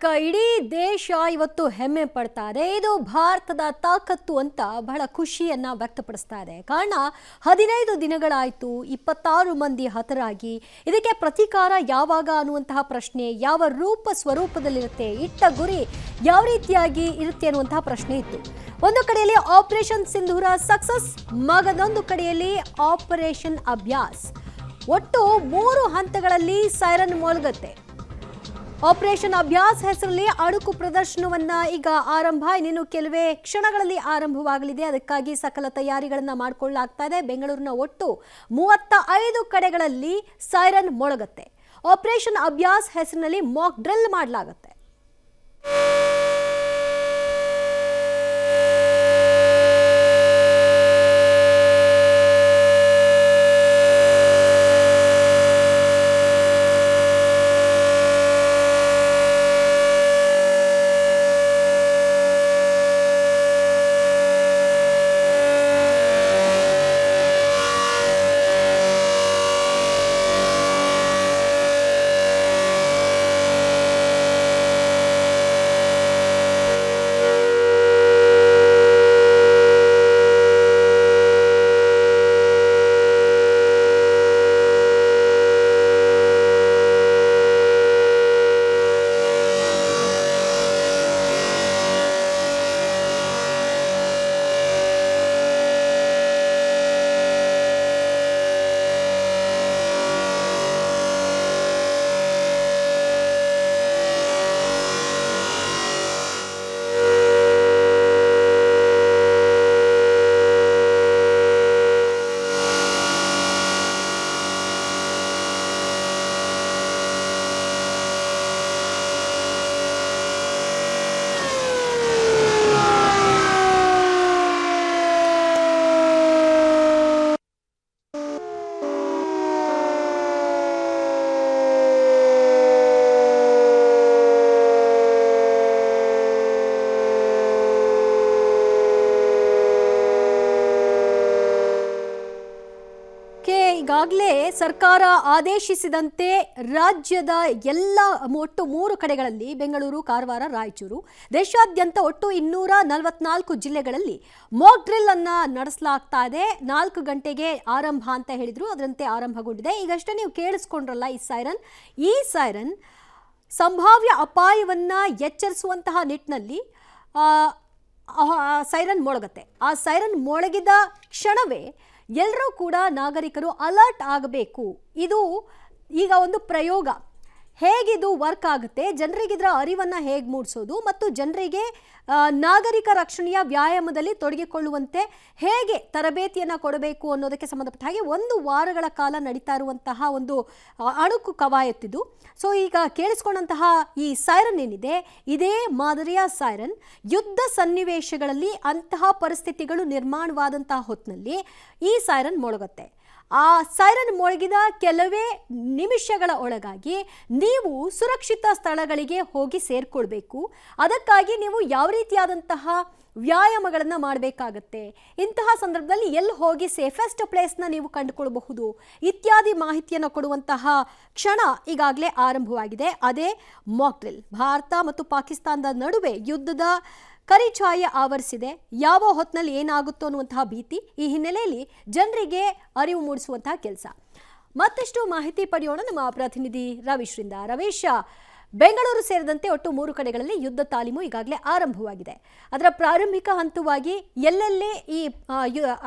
ಇಡೀ ದೇಶ ಇವತ್ತು ಹೆಮ್ಮೆ ಪಡ್ತಾ ಇದೆ. ಇದು ಭಾರತದ ತಾಕತ್ತು ಅಂತ ಬಹಳ ಖುಷಿಯನ್ನ ವ್ಯಕ್ತಪಡಿಸ್ತಾ ಇದೆ. ಕಾರಣ 15 ದಿನಗಳಾಯಿತು, 26 ಮಂದಿ ಹತರಾಗಿ. ಇದಕ್ಕೆ ಪ್ರತೀಕಾರ ಯಾವಾಗ ಅನ್ನುವಂತಹ ಪ್ರಶ್ನೆ, ಯಾವ ರೂಪ ಸ್ವರೂಪದಲ್ಲಿರುತ್ತೆ, ಇಟ್ಟ ಗುರಿ ಯಾವ ರೀತಿಯಾಗಿ ಇರುತ್ತೆ ಅನ್ನುವಂತಹ ಪ್ರಶ್ನೆ ಇತ್ತು. ಒಂದು ಕಡೆಯಲ್ಲಿ ಆಪರೇಷನ್ ಸಿಂಧೂರ ಸಕ್ಸಸ್, ಮಗದೊಂದು ಕಡೆಯಲ್ಲಿ ಆಪರೇಷನ್ ಅಭ್ಯಾಸ್. ಒಟ್ಟು 3 ಹಂತಗಳಲ್ಲಿ ಸೈರನ್ ಮೊಳಗುತ್ತೆ. ಆಪರೇಷನ್ ಅಭ್ಯಾಸ್ ಹೆಸರಲ್ಲಿ ಅಣುಕು ಪ್ರದರ್ಶನವನ್ನ ಈಗ ಆರಂಭ, ಇನ್ನೇನು ಕೆಲವೇ ಕ್ಷಣಗಳಲ್ಲಿ ಆರಂಭವಾಗಲಿದೆ. ಅದಕ್ಕಾಗಿ ಸಕಲ ತಯಾರಿಗಳನ್ನ ಮಾಡಿಕೊಳ್ಳಲಾಗ್ತಾ ಇದೆ. ಬೆಂಗಳೂರಿನ ಒಟ್ಟು 35 ಕಡೆಗಳಲ್ಲಿ ಸೈರನ್ ಮೊಳಗುತ್ತೆ. ಆಪರೇಷನ್ ಅಭ್ಯಾಸ್ ಹೆಸರಿನಲ್ಲಿ ಮಾಕ್ ಡ್ರಿಲ್ ಮಾಡಲಾಗುತ್ತೆ. ಈಗಾಗಲೇ ಸರ್ಕಾರ ಆದೇಶಿಸಿದಂತೆ ರಾಜ್ಯದ ಎಲ್ಲ ಒಟ್ಟು 3 ಕಡೆಗಳಲ್ಲಿ ಬೆಂಗಳೂರು, ಕಾರವಾರ, ರಾಯಚೂರು, ದೇಶಾದ್ಯಂತ ಒಟ್ಟು 244 ಜಿಲ್ಲೆಗಳಲ್ಲಿ ಮಾಕ್ ಡ್ರಿಲ್ ಅನ್ನ ನಡೆಸಲಾಗ್ತಾ ಇದೆ. 4 ಗಂಟೆಗೆ ಆರಂಭ ಅಂತ ಹೇಳಿದ್ರು, ಅದರಂತೆ ಆರಂಭಗೊಂಡಿದೆ. ಈಗಷ್ಟೇ ನೀವು ಕೇಳಿಸ್ಕೊಂಡ್ರಲ್ಲ ಈ ಸೈರನ್ ಸಂಭಾವ್ಯ ಅಪಾಯವನ್ನ ಎಚ್ಚರಿಸುವಂತಹ ನಿಟ್ಟಿನಲ್ಲಿ ಸೈರನ್ ಮೊಳಗುತ್ತೆ. ಆ ಸೈರನ್ ಮೊಳಗಿದ ಕ್ಷಣವೇ ಎಲ್ಲರೂ ಕೂಡ ನಾಗರಿಕರು ಅಲರ್ಟ್ ಆಗಬೇಕು. ಇದು ಈಗ ಒಂದು ಪ್ರಯೋಗ. ಹೇಗಿದು ವರ್ಕ್ ಆಗುತ್ತೆ, ಜನರಿಗೆ ಇದರ ಅರಿವನ್ನು ಹೇಗೆ ಮೂಡಿಸೋದು ಮತ್ತು ಜನರಿಗೆ ನಾಗರಿಕ ರಕ್ಷಣೆಯ ವ್ಯಾಯಾಮದಲ್ಲಿ ತೊಡಗಿಕೊಳ್ಳುವಂತೆ ಹೇಗೆ ತರಬೇತಿಯನ್ನು ಕೊಡಬೇಕು ಅನ್ನೋದಕ್ಕೆ ಸಂಬಂಧಪಟ್ಟ ಹಾಗೆ 1 ವಾರಗಳ ಕಾಲ ನಡೀತಾ ಇರುವಂತಹ ಒಂದು ಅಣುಕು ಕವಾಯತ್ತಿದು. ಸೊ ಈಗ ಕೇಳಿಸ್ಕೊಂಡಂತಹ ಈ ಸೈರನ್ ಏನಿದೆ, ಇದೇ ಮಾದರಿಯ ಸೈರನ್ ಯುದ್ಧ ಸನ್ನಿವೇಶಗಳಲ್ಲಿ ಅಂತಹ ಪರಿಸ್ಥಿತಿಗಳು ನಿರ್ಮಾಣವಾದಂತಹ ಹೊತ್ತಿನಲ್ಲಿ ಈ ಸೈರನ್ ಮೊಳಗುತ್ತೆ. ಆ ಸೈರನ್ ಮೊಳಗಿದ ಕೆಲವೇ ನಿಮಿಷಗಳ ಒಳಗಾಗಿ ನೀವು ಸುರಕ್ಷಿತ ಸ್ಥಳಗಳಿಗೆ ಹೋಗಿ ಸೇರ್ಕೊಳ್ಬೇಕು. ಅದಕ್ಕಾಗಿ ನೀವು ಯಾವ ರೀತಿಯಾದಂತಹ ವ್ಯಾಯಾಮಗಳನ್ನು ಮಾಡಬೇಕಾಗತ್ತೆ, ಇಂತಹ ಸಂದರ್ಭದಲ್ಲಿ ಎಲ್ಲಿ ಹೋಗಿ ಸೇಫೆಸ್ಟ್ ಪ್ಲೇಸ್ನ ನೀವು ಕಂಡುಕೊಳ್ಬಹುದು ಇತ್ಯಾದಿ ಮಾಹಿತಿಯನ್ನು ಕೊಡುವಂತಹ ಕ್ಷಣ ಈಗಾಗಲೇ ಆರಂಭವಾಗಿದೆ. ಅದೇ ಮಾಕ್ ಡ್ರಿಲ್. ಭಾರತ ಮತ್ತು ಪಾಕಿಸ್ತಾನದ ನಡುವೆ ಯುದ್ಧದ ಕರಿಛಾಯೆ ಆವರಿಸಿದೆ. ಯಾವ ಹೊತ್ತಿನಲ್ಲಿ ಏನಾಗುತ್ತೋ ಅನ್ನುವಂತಹ ಭೀತಿ. ಈ ಹಿನ್ನೆಲೆಯಲ್ಲಿ ಜನರಿಗೆ ಅರಿವು ಮೂಡಿಸುವಂತಹ ಕೆಲಸ. ಮತ್ತಷ್ಟು ಮಾಹಿತಿ ಪಡೆಯೋಣ ನಮ್ಮ ಪ್ರತಿನಿಧಿ ರವೀಶ್ರಿಂದ. ರವೀಶ್, ಬೆಂಗಳೂರು ಸೇರಿದಂತೆ ಒಟ್ಟು 3 ಕಡೆಗಳಲ್ಲಿ ಯುದ್ಧ ತಾಲೀಮು ಈಗಾಗಲೇ ಆರಂಭವಾಗಿದೆ. ಅದರ ಪ್ರಾರಂಭಿಕ ಹಂತವಾಗಿ ಎಲ್ಲೆಲ್ಲಿ ಈ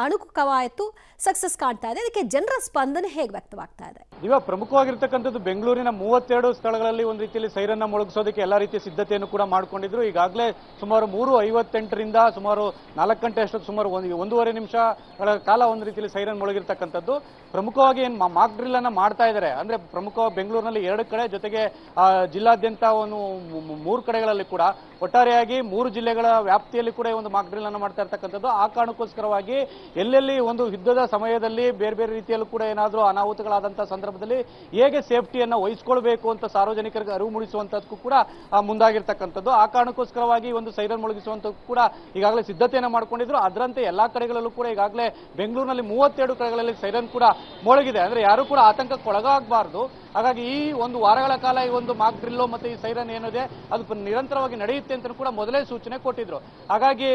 ಅಣುಕು ಕವಾಯತ್ತು ಸಕ್ಸಸ್ ಕಾಣ್ತಾ ಇದೆ, ಅದಕ್ಕೆ ಜನರ ಸ್ಪಂದನೆ ಹೇಗೆ ವ್ಯಕ್ತವಾಗ್ತಾ ಇದೆ? ಇವಾಗ ಪ್ರಮುಖವಾಗಿರ್ತಕ್ಕಂಥದ್ದು ಬೆಂಗಳೂರಿನ 32 ಸ್ಥಳಗಳಲ್ಲಿ ಒಂದು ರೀತಿಯಲ್ಲಿ ಸೈರನ್ನ ಮೊಳಗಿಸೋದಕ್ಕೆ ಎಲ್ಲ ರೀತಿಯ ಸಿದ್ಧತೆಯನ್ನು ಕೂಡ ಮಾಡಿಕೊಂಡಿದ್ರು. ಈಗಾಗಲೇ ಸುಮಾರು 3:58ರಿಂದ ಸುಮಾರು 4 ಗಂಟೆ ಅಷ್ಟೊತ್ತು ಸುಮಾರು 1.5 ನಿಮಿಷಗಳ ಕಾಲ ಒಂದು ರೀತಿಯಲ್ಲಿ ಸೈರನ್ ಮೊಳಗಿರ್ತಕ್ಕಂಥದ್ದು. ಪ್ರಮುಖವಾಗಿ ಏನು ಮಾಕ್ ಡ್ರಿಲ್ ಅನ್ನ ಮಾಡ್ತಾ ಇದ್ದಾರೆ ಅಂದ್ರೆ ಪ್ರಮುಖವಾಗಿ ಬೆಂಗಳೂರಿನಲ್ಲಿ 2 ಕಡೆ ಜೊತೆಗೆ ಜಿಲ್ಲಾದ್ಯಂತ ಒಂದು 3 ಕಡೆಗಳಲ್ಲಿ ಕೂಡ ಒಟ್ಟಾರೆಯಾಗಿ 3 ಜಿಲ್ಲೆಗಳ ವ್ಯಾಪ್ತಿಯಲ್ಲಿ ಕೂಡ ಒಂದು ಮಾಕ್ ಡ್ರಿಲ್ ಅನ್ನು ಮಾಡ್ತಾ ಇರ್ತಕ್ಕಂಥದ್ದು. ಆ ಕಾರಣಕ್ಕೋಸ್ಕರವಾಗಿ ಎಲ್ಲೆಲ್ಲಿ ಒಂದು ಯುದ್ಧದ ಸಮಯದಲ್ಲಿ ಬೇರೆ ಬೇರೆ ರೀತಿಯಲ್ಲೂ ಕೂಡ ಏನಾದರೂ ಅನಾಹುತಗಳಾದಂತಹ ಸಂದರ್ಭದಲ್ಲಿ ಹೇಗೆ ಸೇಫ್ಟಿಯನ್ನು ವಹಿಸಿಕೊಳ್ಳಬೇಕು ಅಂತ ಸಾರ್ವಜನಿಕರಿಗೆ ಅರಿವು ಮೂಡಿಸುವಂತದ್ದಕ್ಕೂ ಕೂಡ ಮುಂದಾಗಿರ್ತಕ್ಕಂಥದ್ದು. ಆ ಕಾರಣಕ್ಕೋಸ್ಕರವಾಗಿ ಒಂದು ಸೈರನ್ ಮೊಳಗಿಸುವಂತದ್ದು ಕೂಡ ಈಗಾಗಲೇ ಸಿದ್ಧತೆಯನ್ನು ಮಾಡಿಕೊಂಡಿದ್ರು. ಅದರಂತೆ ಎಲ್ಲಾ ಕಡೆಗಳಲ್ಲೂ ಕೂಡ ಈಗಾಗಲೇ ಬೆಂಗಳೂರಿನಲ್ಲಿ 32 ಕಡೆಗಳಲ್ಲಿ ಸೈರನ್ ಕೂಡ ಮೊಳಗಿದೆ. ಅಂದ್ರೆ ಯಾರು ಕೂಡ ಆತಂಕಕ್ಕೆ ಒಳಗಾಗಬಾರದು. ಹಾಗಾಗಿ ಈ ಒಂದು ವಾರಗಳ ಕಾಲ ಈ ಒಂದು ಮಾಕ್ ಡ್ರಿಲ್ ಡ್ರಿಲ್ಲು ಮತ್ತು ಈ ಸೈರನ್ ಏನಿದೆ ಅದು ನಿರಂತರವಾಗಿ ನಡೆಯುತ್ತೆ ಅಂತ ಕೂಡ ಮೊದಲೇ ಸೂಚನೆ ಕೊಟ್ಟಿದ್ರು. ಹಾಗಾಗಿ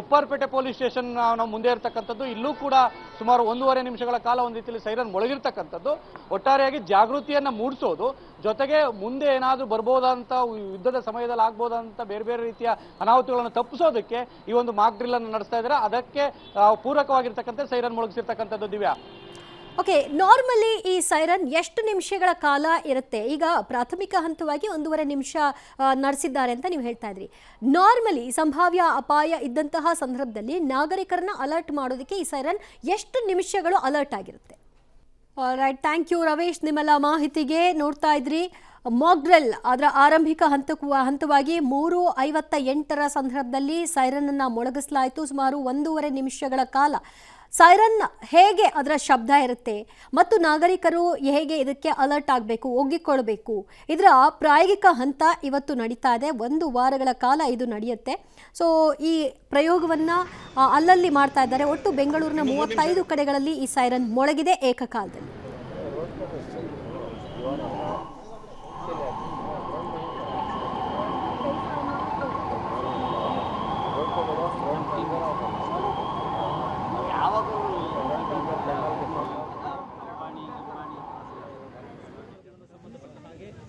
ಉಪ್ಪಾರಪೇಟೆ ಪೊಲೀಸ್ ಸ್ಟೇಷನ್ ನಾವು ಮುಂದೆ ಇರತಕ್ಕಂಥದ್ದು, ಇಲ್ಲೂ ಕೂಡ ಸುಮಾರು 1.5 ನಿಮಿಷಗಳ ಕಾಲ ಒಂದು ರೀತಿಯಲ್ಲಿ ಸೈರನ್ ಮೊಳಗಿರ್ತಕ್ಕಂಥದ್ದು ಒಟ್ಟಾರೆಯಾಗಿ ಜಾಗೃತಿಯನ್ನು ಮೂಡಿಸೋದು, ಜೊತೆಗೆ ಮುಂದೆ ಏನಾದರೂ ಬರ್ಬೋದಂತ ಯುದ್ಧದ ಸಮಯದಲ್ಲಿ ಆಗ್ಬೋದಂತ ಬೇರೆ ಬೇರೆ ರೀತಿಯ ಅನಾಹುತಗಳನ್ನು ತಪ್ಪಿಸೋದಕ್ಕೆ ಈ ಒಂದು ಮಾಕ್ ಡ್ರಿಲ್ ಅನ್ನು ನಡೆಸ್ತಾ ಇದ್ದಾರೆ. ಅದಕ್ಕೆ ಪೂರಕವಾಗಿರ್ತಕ್ಕಂಥ ಸೈರನ್ ಮೊಳಗಿಸಿರ್ತಕ್ಕಂಥದ್ದು. ದಿವ್ಯಾ, ಓಕೆ, ನಾರ್ಮಲಿ ಈ ಸೈರನ್ ಎಷ್ಟು ನಿಮಿಷಗಳ ಕಾಲ ಇರುತ್ತೆ? ಈಗ ಪ್ರಾಥಮಿಕ ಹಂತವಾಗಿ 1.5 ನಿಮಿಷ ನಡೆಸಿದ್ದಾರೆ ಅಂತ ನೀವು ಹೇಳ್ತಾ ಇದ್ರಿ. ನಾರ್ಮಲಿ ಸಂಭಾವ್ಯ ಅಪಾಯ ಇದ್ದಂತಹ ಸಂದರ್ಭದಲ್ಲಿ ನಾಗರಿಕರನ್ನ ಅಲರ್ಟ್ ಮಾಡೋದಕ್ಕೆ ಈ ಸೈರನ್ ಎಷ್ಟು ನಿಮಿಷಗಳು ಅಲರ್ಟ್ ಆಗಿರುತ್ತೆ? ರೈಟ್, ಥ್ಯಾಂಕ್ ಯು ರವೇಶ್ ನಿಮ್ಮೆಲ್ಲ ಮಾಹಿತಿಗೆ. ನೋಡ್ತಾ ಇದ್ರಿ ಮಾಕ್ ಡ್ರಿಲ್ ಅದರ ಆರಂಭಿಕ ಹಂತವಾಗಿ 3:58 ಸಂದರ್ಭದಲ್ಲಿ ಸೈರನ್ನ ಮೊಳಗಿಸಲಾಯಿತು. ಸುಮಾರು 1.5 ನಿಮಿಷಗಳ ಕಾಲ ಸೈರನ್ ಹೇಗೆ ಅದರ ಶಬ್ದ ಇರುತ್ತೆ ಮತ್ತು ನಾಗರಿಕರು ಹೇಗೆ ಇದಕ್ಕೆ ಅಲರ್ಟ್ ಆಗಬೇಕು, ಒಗ್ಗಿಕೊಳ್ಬೇಕು, ಇದರ ಪ್ರಾಯೋಗಿಕ ಹಂತ ಇವತ್ತು ನಡೀತಾ ಇದೆ. 1 ವಾರಗಳ ಕಾಲ ಇದು ನಡೆಯುತ್ತೆ. ಸೊ ಈ ಪ್ರಯೋಗವನ್ನು ಅಲ್ಲಲ್ಲಿ ಮಾಡ್ತಾ ಇದ್ದಾರೆ. ಒಟ್ಟು ಬೆಂಗಳೂರಿನ 35 ಕಡೆಗಳಲ್ಲಿ ಈ ಸೈರನ್ ಮೊಳಗಿದೆ ಏಕಕಾಲದಲ್ಲಿ.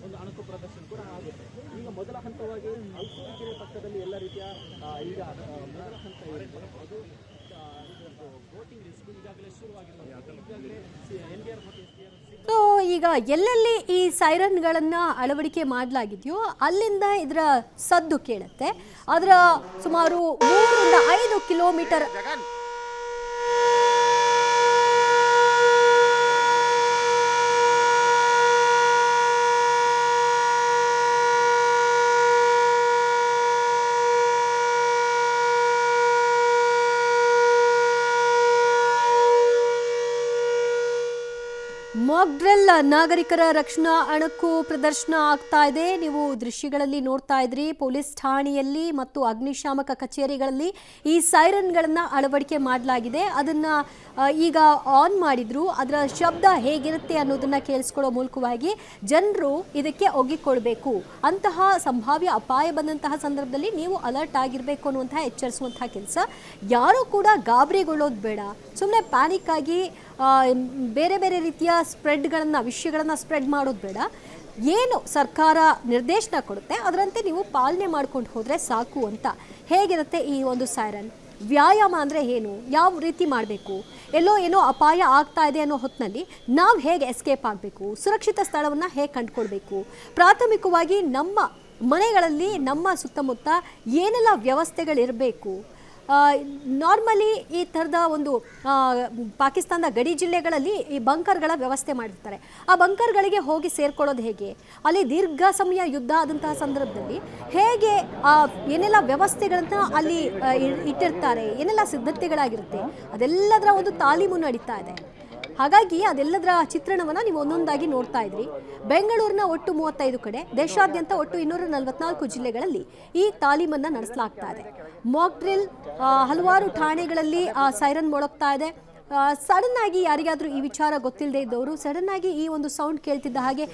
ಒಂದು ಅಣಕು ಪ್ರದರ್ಶನ ಕೂಡ ಆಗುತ್ತೆ. ಈಗ ಮೊದಲ ಹಂತವಾಗಿ ಐಸಿಕೆರೆ ಪಕ್ಕದಲ್ಲಿ ಎಲ್ಲ ರೀತಿಯ ಈಗ ಮೊದಲ ಹಂತ ಅದು ವೋಟಿಂಗ್ ಲಿಸ್ಟ್ ಈಗಾಗಲೇ ಶುರುವಾಗಿರೋದು. ಈಗಾಗಲೇ NDR ಮತ್ತು SDR. ಸೊ ಈಗ ಎಲ್ಲೆಲ್ಲಿ ಈ ಸೈರನ್ಗಳನ್ನು ಅಳವಡಿಕೆ ಮಾಡಲಾಗಿದೆಯೋ ಅಲ್ಲಿಂದ ಇದರ ಸದ್ದು ಕೇಳುತ್ತೆ. ಅದರ ಸುಮಾರು 3 ರಿಂದ 5 ಕಿಲೋಮೀಟರ್ ಮಾಕ್ ಡ್ರಿಲ್ ನಾಗರಿಕರ ರಕ್ಷಣಾ ಅಣಕು ಪ್ರದರ್ಶನ ಆಗ್ತಾ ಇದೆ. ನೀವು ದೃಶ್ಯಗಳಲ್ಲಿ ನೋಡ್ತಾ ಇದ್ರಿ, ಪೊಲೀಸ್ ಠಾಣೆಯಲ್ಲಿ ಮತ್ತು ಅಗ್ನಿಶಾಮಕ ಕಚೇರಿಗಳಲ್ಲಿ ಈ ಸೈರನ್ಗಳನ್ನು ಅಳವಡಿಕೆ ಮಾಡಲಾಗಿದೆ. ಅದನ್ನು ಈಗ ಆನ್ ಮಾಡಿದ್ರು. ಅದರ ಶಬ್ದ ಹೇಗಿರುತ್ತೆ ಅನ್ನೋದನ್ನ ಕೇಳಿಸ್ಕೊಳ್ಳೋ ಮೂಲಕವಾಗಿ ಜನರು ಇದಕ್ಕೆ ಒಗ್ಗಿಕೊಳ್ಬೇಕು, ಅಂತಹ ಸಂಭಾವ್ಯ ಅಪಾಯ ಬಂದಂತಹ ಸಂದರ್ಭದಲ್ಲಿ ನೀವು ಅಲರ್ಟ್ ಆಗಿರಬೇಕು ಅನ್ನುವಂತಹ ಎಚ್ಚರಿಸುವಂತಹ ಕೆಲಸ. ಯಾರೂ ಕೂಡ ಗಾಬರಿಗೊಳ್ಳೋದು ಬೇಡ, ಸುಮ್ಮನೆ ಪ್ಯಾನಿಕ್ ಆಗಿ ಬೇರೆ ಬೇರೆ ರೀತಿಯ ವಿಷಯಗಳನ್ನು ಸ್ಪ್ರೆಡ್ ಮಾಡೋದು ಬೇಡ. ಏನು ಸರ್ಕಾರ ನಿರ್ದೇಶನ ಕೊಡುತ್ತೆ ಅದರಂತೆ ನೀವು ಪಾಲನೆ ಮಾಡ್ಕೊಂಡು ಹೋದರೆ ಸಾಕು ಅಂತ. ಹೇಗಿರುತ್ತೆ ಈ ಒಂದು ಸೈರನ್? ವ್ಯಾಯಾಮ ಅಂದರೆ ಏನು, ಯಾವ ರೀತಿ ಮಾಡಬೇಕು, ಏನೋ ಅಪಾಯ ಆಗ್ತಾ ಇದೆ ಅನ್ನೋ ಹೊತ್ತಿನಲ್ಲಿ ನಾವು ಹೇಗೆ ಎಸ್ಕೇಪ್ ಆಗಬೇಕು, ಸುರಕ್ಷಿತ ಸ್ಥಳವನ್ನು ಹೇಗೆ ಕಂಡುಕೊಳ್ಬೇಕು, ಪ್ರಾಥಮಿಕವಾಗಿ ನಮ್ಮ ಮನೆಗಳಲ್ಲಿ ನಮ್ಮ ಸುತ್ತಮುತ್ತ ಏನೆಲ್ಲ ವ್ಯವಸ್ಥೆಗಳಿರಬೇಕು. ನಾರ್ಮಲಿ ಈ ಥರದ ಒಂದು ಪಾಕಿಸ್ತಾನದ ಗಡಿ ಜಿಲ್ಲೆಗಳಲ್ಲಿ ಈ ಬಂಕರ್ಗಳ ವ್ಯವಸ್ಥೆ ಮಾಡಿರ್ತಾರೆ. ಆ ಬಂಕರ್ಗಳಿಗೆ ಹೋಗಿ ಸೇರ್ಕೊಳ್ಳೋದು ಹೇಗೆ, ಅಲ್ಲಿ ದೀರ್ಘ ಸಮಯ ಯುದ್ಧ ಆದಂತಹ ಸಂದರ್ಭದಲ್ಲಿ ಹೇಗೆ ಏನೆಲ್ಲ ವ್ಯವಸ್ಥೆಗಳನ್ನ ಅಲ್ಲಿ ಇಟ್ಟಿರ್ತಾರೆ, ಏನೆಲ್ಲ ಸಿದ್ಧತೆಗಳಾಗಿರುತ್ತೆ, ಅದೆಲ್ಲದರ ಒಂದು ತಾಲೀಮು ನಡೀತಾ ಇದೆ. ಹಾಗಾಗಿ ಅದೆಲ್ಲದರ ಚಿತ್ರಣವನ್ನು ನೀವು ಒಂದೊಂದಾಗಿ ನೋಡ್ತಾ ಇದ್ರಿ. ಬೆಂಗಳೂರಿನ ಒಟ್ಟು 35 ಕಡೆ, ದೇಶಾದ್ಯಂತ ಒಟ್ಟು 244 ಜಿಲ್ಲೆಗಳಲ್ಲಿ ಈ ತಾಲೀಮನ್ನು ನಡೆಸಲಾಗ್ತಾ ಇದೆ. ಮಾಕ್ ಡ್ರಿಲ್ ಹಲವಾರು ಠಾಣೆಗಳಲ್ಲಿ ಸೈರನ್ ಮೊಳಗ್ತಾ ಇದೆ. ಸಡನ್ ಆಗಿ ಯಾರಿಗಾದ್ರೂ ಈ ವಿಚಾರ ಗೊತ್ತಿಲ್ಲದೆ ಇದ್ದವರು ಸಡನ್ ಆಗಿ ಈ ಒಂದು ಸೌಂಡ್ ಕೇಳ್ತಿದ್ದ ಹಾಗೆ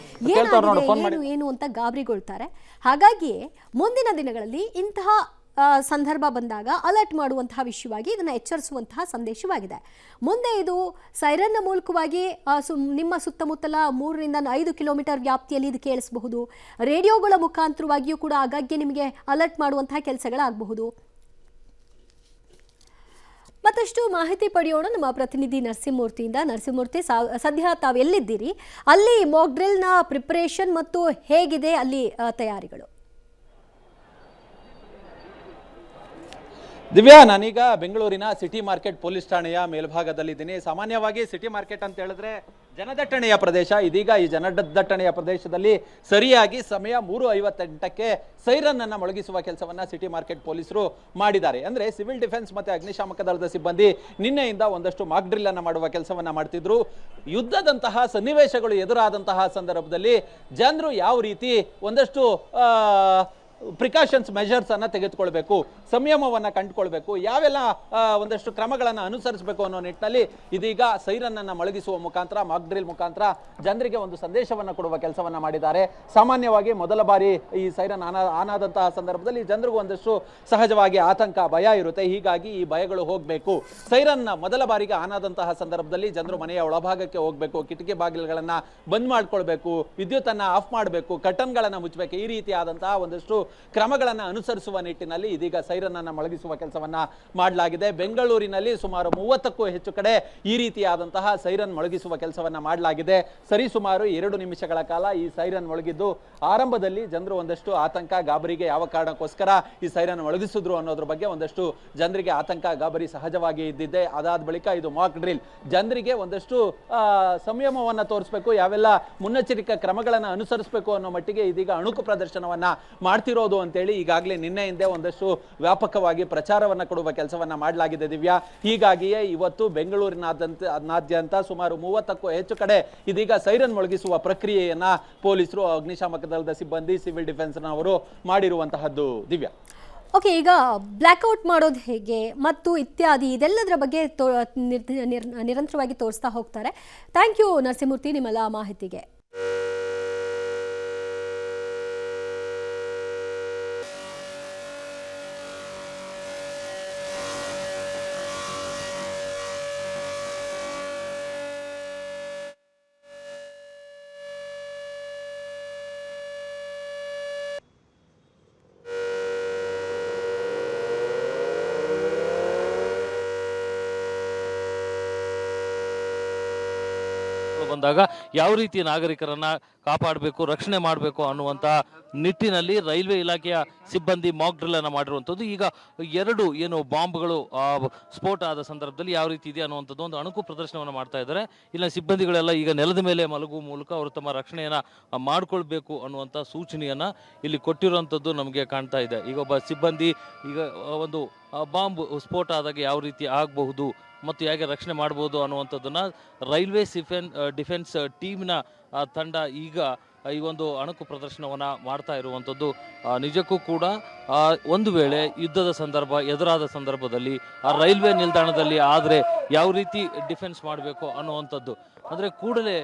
ಏನು ಅಂತ ಗಾಬರಿಗೊಳ್ತಾರೆ. ಹಾಗಾಗಿಯೇ ಮುಂದಿನ ದಿನಗಳಲ್ಲಿ ಇಂತಹ ಸಂದರ್ಭ ಬಂದಾಗ ಅಲರ್ಟ್ ಮಾಡುವಂತಹ ವಿಷಯವಾಗಿ ಇದನ್ನು ಎಚ್ಚರಿಸುವಂತಹ ಸಂದೇಶವಾಗಿದೆ. ಮುಂದೆ ಇದು ಸೈರನ್ನ ಮೂಲಕವಾಗಿ ನಿಮ್ಮ ಸುತ್ತಮುತ್ತಲ 3 ರಿಂದ 5 ಕಿಲೋಮೀಟರ್ ವ್ಯಾಪ್ತಿಯಲ್ಲಿ ಇದು ಕೇಳಿಸಬಹುದು. ರೇಡಿಯೋಗಳ ಮುಖಾಂತರವಾಗಿಯೂ ಕೂಡ ಆಗಾಗ್ಗೆ ನಿಮಗೆ ಅಲರ್ಟ್ ಮಾಡುವಂತಹ ಕೆಲಸಗಳಾಗಬಹುದು. ಮತ್ತಷ್ಟು ಮಾಹಿತಿ ಪಡೆಯೋಣ ನಮ್ಮ ಪ್ರತಿನಿಧಿ ನರಸಿಂಹಮೂರ್ತಿಯಿಂದ. ನರಸಿಂಹಮೂರ್ತಿ, ಸದ್ಯ ತಾವೆಲ್ಲಿದ್ದೀರಿ? ಅಲ್ಲಿ ಮಾಕ್ ಡ್ರಿಲ್ನ ಪ್ರಿಪರೇಷನ್ ಮತ್ತು ಹೇಗಿದೆ ಅಲ್ಲಿ ತಯಾರಿಗಳು? ದಿವ್ಯಾ, ನಾನೀಗ ಬೆಂಗಳೂರಿನ ಸಿಟಿ ಮಾರ್ಕೆಟ್ ಪೊಲೀಸ್ ಠಾಣೆಯ ಮೇಲ್ಭಾಗದಲ್ಲಿದ್ದೀನಿ. ಸಾಮಾನ್ಯವಾಗಿ ಸಿಟಿ ಮಾರ್ಕೆಟ್ ಅಂತ ಹೇಳಿದ್ರೆ ಜನದಟ್ಟಣೆಯ ಪ್ರದೇಶ. ಇದೀಗ ಈ ಜನದಟ್ಟಣೆಯ ಪ್ರದೇಶದಲ್ಲಿ ಸರಿಯಾಗಿ ಸಮಯ 3:58ಕ್ಕೆ ಸೈರನ್ ಅನ್ನ ಮೊಳಗಿಸುವ ಕೆಲಸವನ್ನ ಸಿಟಿ ಮಾರ್ಕೆಟ್ ಪೊಲೀಸರು ಮಾಡಿದ್ದಾರೆ. ಅಂದ್ರೆ ಸಿವಿಲ್ ಡಿಫೆನ್ಸ್ ಮತ್ತೆ ಅಗ್ನಿಶಾಮಕ ದಳದ ಸಿಬ್ಬಂದಿ ನಿನ್ನೆಯಿಂದ ಒಂದಷ್ಟು ಮಾಕ್ ಡ್ರಿಲ್ ಅನ್ನ ಮಾಡುವ ಕೆಲಸವನ್ನ ಮಾಡ್ತಿದ್ರು. ಯುದ್ಧದಂತಹ ಸನ್ನಿವೇಶಗಳು ಎದುರಾದಂತಹ ಸಂದರ್ಭದಲ್ಲಿ ಜನರು ಯಾವ ರೀತಿ ಒಂದಷ್ಟು ಪ್ರಿಕಾಷನ್ಸ್ ಮೆಜರ್ಸ್ ಅನ್ನ ತೆಗೆದುಕೊಳ್ಬೇಕು, ಸಂಯಮವನ್ನ ಕಂಡುಕೊಳ್ಬೇಕು, ಯಾವೆಲ್ಲ ಒಂದಷ್ಟು ಕ್ರಮಗಳನ್ನು ಅನುಸರಿಸಬೇಕು ಅನ್ನೋ ನಿಟ್ಟಿನಲ್ಲಿ ಇದೀಗ ಸೈರನ್ ಅನ್ನ ಮೊಳಗಿಸುವ ಮುಖಾಂತರ, ಮಾಕ್ ಡ್ರಿಲ್ ಮುಖಾಂತರ ಜನರಿಗೆ ಒಂದು ಸಂದೇಶವನ್ನ ಕೊಡುವ ಕೆಲಸವನ್ನ ಮಾಡಿದ್ದಾರೆ. ಸಾಮಾನ್ಯವಾಗಿ ಮೊದಲ ಬಾರಿ ಈ ಸೈರನ್ ಆನ್ ಆದಂತಹ ಸಂದರ್ಭದಲ್ಲಿ ಜನರಿಗೂ ಒಂದಷ್ಟು ಸಹಜವಾಗಿ ಆತಂಕ, ಭಯ ಇರುತ್ತೆ. ಹೀಗಾಗಿ ಈ ಭಯಗಳು ಹೋಗಬೇಕು. ಸೈರನ್ ಮೊದಲ ಬಾರಿಗೆ ಆನ್ ಆದಂತಹ ಸಂದರ್ಭದಲ್ಲಿ ಜನರು ಮನೆಯ ಒಳಭಾಗಕ್ಕೆ ಹೋಗಬೇಕು, ಕಿಟಕಿ ಬಾಗಿಲುಗಳನ್ನ ಬಂದ್ ಮಾಡ್ಕೊಳ್ಬೇಕು, ವಿದ್ಯುತ್ ಅನ್ನ ಆಫ್ ಮಾಡಬೇಕು, ಕರ್ಟನ್ ಗಳನ್ನ ಮುಚ್ಚಬೇಕು. ಈ ರೀತಿಯಾದಂತಹ ಒಂದಷ್ಟು ಕ್ರಮಗಳನ್ನ ಅನುಸರಿಸುವ ನಿಟ್ಟಿನಲ್ಲಿ ಇದೀಗ ಸೈರನ್ ಅನ್ನ ಮೊಳಗಿಸುವ ಕೆಲಸವನ್ನ ಮಾಡಲಾಗಿದೆ. ಬೆಂಗಳೂರಿನಲ್ಲಿ ಸುಮಾರು 30ಕ್ಕೂ ಹೆಚ್ಚು ಕಡೆ ಈ ರೀತಿಯಾದಂತಹ ಸೈರನ್ ಮೊಳಗಿಸುವ ಕೆಲಸವನ್ನ ಮಾಡಲಾಗಿದೆ. ಸರಿಸುಮಾರು 2 ನಿಮಿಷಗಳ ಕಾಲ ಈ ಸೈರನ್ ಮೊಳಗಿದ್ದು, ಆರಂಭದಲ್ಲಿ ಜನರು ಒಂದಷ್ಟು ಆತಂಕ, ಗಾಬರಿಗೆ ಯಾವ ಕಾರಣಕ್ಕೋಸ್ಕರ ಈ ಸೈರನ್ ಮೊಳಗಿಸಿದ್ರು ಅನ್ನೋದ್ರ ಬಗ್ಗೆ ಒಂದಷ್ಟು ಜನರಿಗೆ ಆತಂಕ, ಗಾಬರಿ ಸಹಜವಾಗಿ ಇದ್ದಿದ್ದೆ. ಅದಾದ ಬಳಿಕ ಇದು ಮಾಕ್ ಡ್ರಿಲ್, ಜನರಿಗೆ ಒಂದಷ್ಟು ಸಂಯಮವನ್ನ ತೋರಿಸಬೇಕು, ಯಾವೆಲ್ಲ ಮುನ್ನೆಚ್ಚರಿಕಾ ಕ್ರಮಗಳನ್ನ ಅನುಸರಿಸಬೇಕು ಅನ್ನೋ ಮಟ್ಟಿಗೆ ಇದೀಗ ಅಣುಕು ಪ್ರದರ್ಶನವನ್ನ ಮಾಡ್ತಿರೋದು ಅಂತೇಳಿ ಈಗಾಗಲೇ ನಿನ್ನೆ ಹಿಂದೆ ಒಂದಷ್ಟು ವ್ಯಾಪಕವಾಗಿ ಪ್ರಚಾರವನ್ನ ಕೊಡುವ ಕೆಲಸವನ್ನ ಮಾಡಲಾಗಿದೆ ದಿವ್ಯಾ. ಹೀಗಾಗಿಯೇ ಇವತ್ತು ಬೆಂಗಳೂರಿನಾದ್ಯಂತ ಸುಮಾರು 30ಕ್ಕೂ ಹೆಚ್ಚು ಕಡೆ ಇದೀಗ ಸೈರನ್ ಮೊಳಗಿಸುವ ಪ್ರಕ್ರಿಯೆಯನ್ನ ಪೊಲೀಸರು, ಅಗ್ನಿಶಾಮಕ ದಳದ ಸಿಬ್ಬಂದಿ, ಸಿವಿಲ್ ಡಿಫೆನ್ಸ್ ನವರು ಮಾಡಿರುವಂತಹದ್ದು ದಿವ್ಯಾ. ಓಕೆ, ಈಗ ಬ್ಲ್ಯಾಕ್ಔಟ್ ಮಾಡೋದು ಹೇಗೆ ಮತ್ತು ಇತ್ಯಾದಿ ಇದೆಲ್ಲದರ ಬಗ್ಗೆ ನಿರಂತರವಾಗಿ ತೋರಿಸ್ತಾ ಹೋಗ್ತಾರೆ. ಥ್ಯಾಂಕ್ ಯು ನರಸಿಂಹಮೂರ್ತಿ ನಿಮ್ಮೆಲ್ಲ ಮಾಹಿತಿಗೆ. ಬಂದಾಗ ಯಾವ ರೀತಿ ನಾಗರಿಕರನ್ನ ಕಾಪಾಡಬೇಕು, ರಕ್ಷಣೆ ಮಾಡಬೇಕು ಅನ್ನುವಂಥ ನಿಟ್ಟಿನಲ್ಲಿ ರೈಲ್ವೆ ಇಲಾಖೆಯ ಸಿಬ್ಬಂದಿ ಮಾಕ್ ಡ್ರಿಲ್ ಅನ್ನು ಮಾಡಿರುವಂಥದ್ದು. ಈಗ 2 ಏನು ಬಾಂಬ್ಗಳು ಸ್ಫೋಟ ಆದ ಸಂದರ್ಭದಲ್ಲಿ ಯಾವ ರೀತಿ ಇದೆ ಅನ್ನುವಂಥದ್ದು ಒಂದು ಅಣುಕು ಪ್ರದರ್ಶನವನ್ನು ಮಾಡ್ತಾ ಇದ್ದಾರೆ. ಇಲ್ಲ ಸಿಬ್ಬಂದಿಗಳೆಲ್ಲ ಈಗ ನೆಲದ ಮೇಲೆ ಮಲಗುವ ಮೂಲಕ ಅವರು ತಮ್ಮ ರಕ್ಷಣೆಯನ್ನು ಮಾಡಿಕೊಳ್ಬೇಕು ಅನ್ನುವಂಥ ಸೂಚನೆಯನ್ನು ಇಲ್ಲಿ ಕೊಟ್ಟಿರುವಂಥದ್ದು ನಮಗೆ ಕಾಣ್ತಾ ಇದೆ. ಈಗ ಒಬ್ಬ ಸಿಬ್ಬಂದಿ ಈಗ ಒಂದು ಬಾಂಬ್ ಸ್ಫೋಟ ಆದಾಗ ಯಾವ ರೀತಿ ಆಗಬಹುದು ಮತ್ತು ಹೇಗೆ ರಕ್ಷಣೆ ಮಾಡ್ಬೋದು ಅನ್ನುವಂಥದ್ದನ್ನು ರೈಲ್ವೆ ಡಿಫೆನ್ಸ್ ಟೀಮ್ನ ತಂಡ ಈಗ ಈ ಒಂದು ಅಣುಕು ಪ್ರದರ್ಶನವನ್ನು ಮಾಡ್ತಾ ಇರುವಂಥದ್ದು. ನಿಜಕ್ಕೂ ಕೂಡ ಒಂದು ವೇಳೆ ಯುದ್ಧದ ಸಂದರ್ಭ ಎದುರಾದ ಸಂದರ್ಭದಲ್ಲಿ ಆ ರೈಲ್ವೆ ನಿಲ್ದಾಣದಲ್ಲಿ ಆದರೆ ಯಾವ ರೀತಿ ಡಿಫೆನ್ಸ್ ಮಾಡಬೇಕು ಅನ್ನುವಂಥದ್ದು, ಅಂದರೆ ಕೂಡಲೇ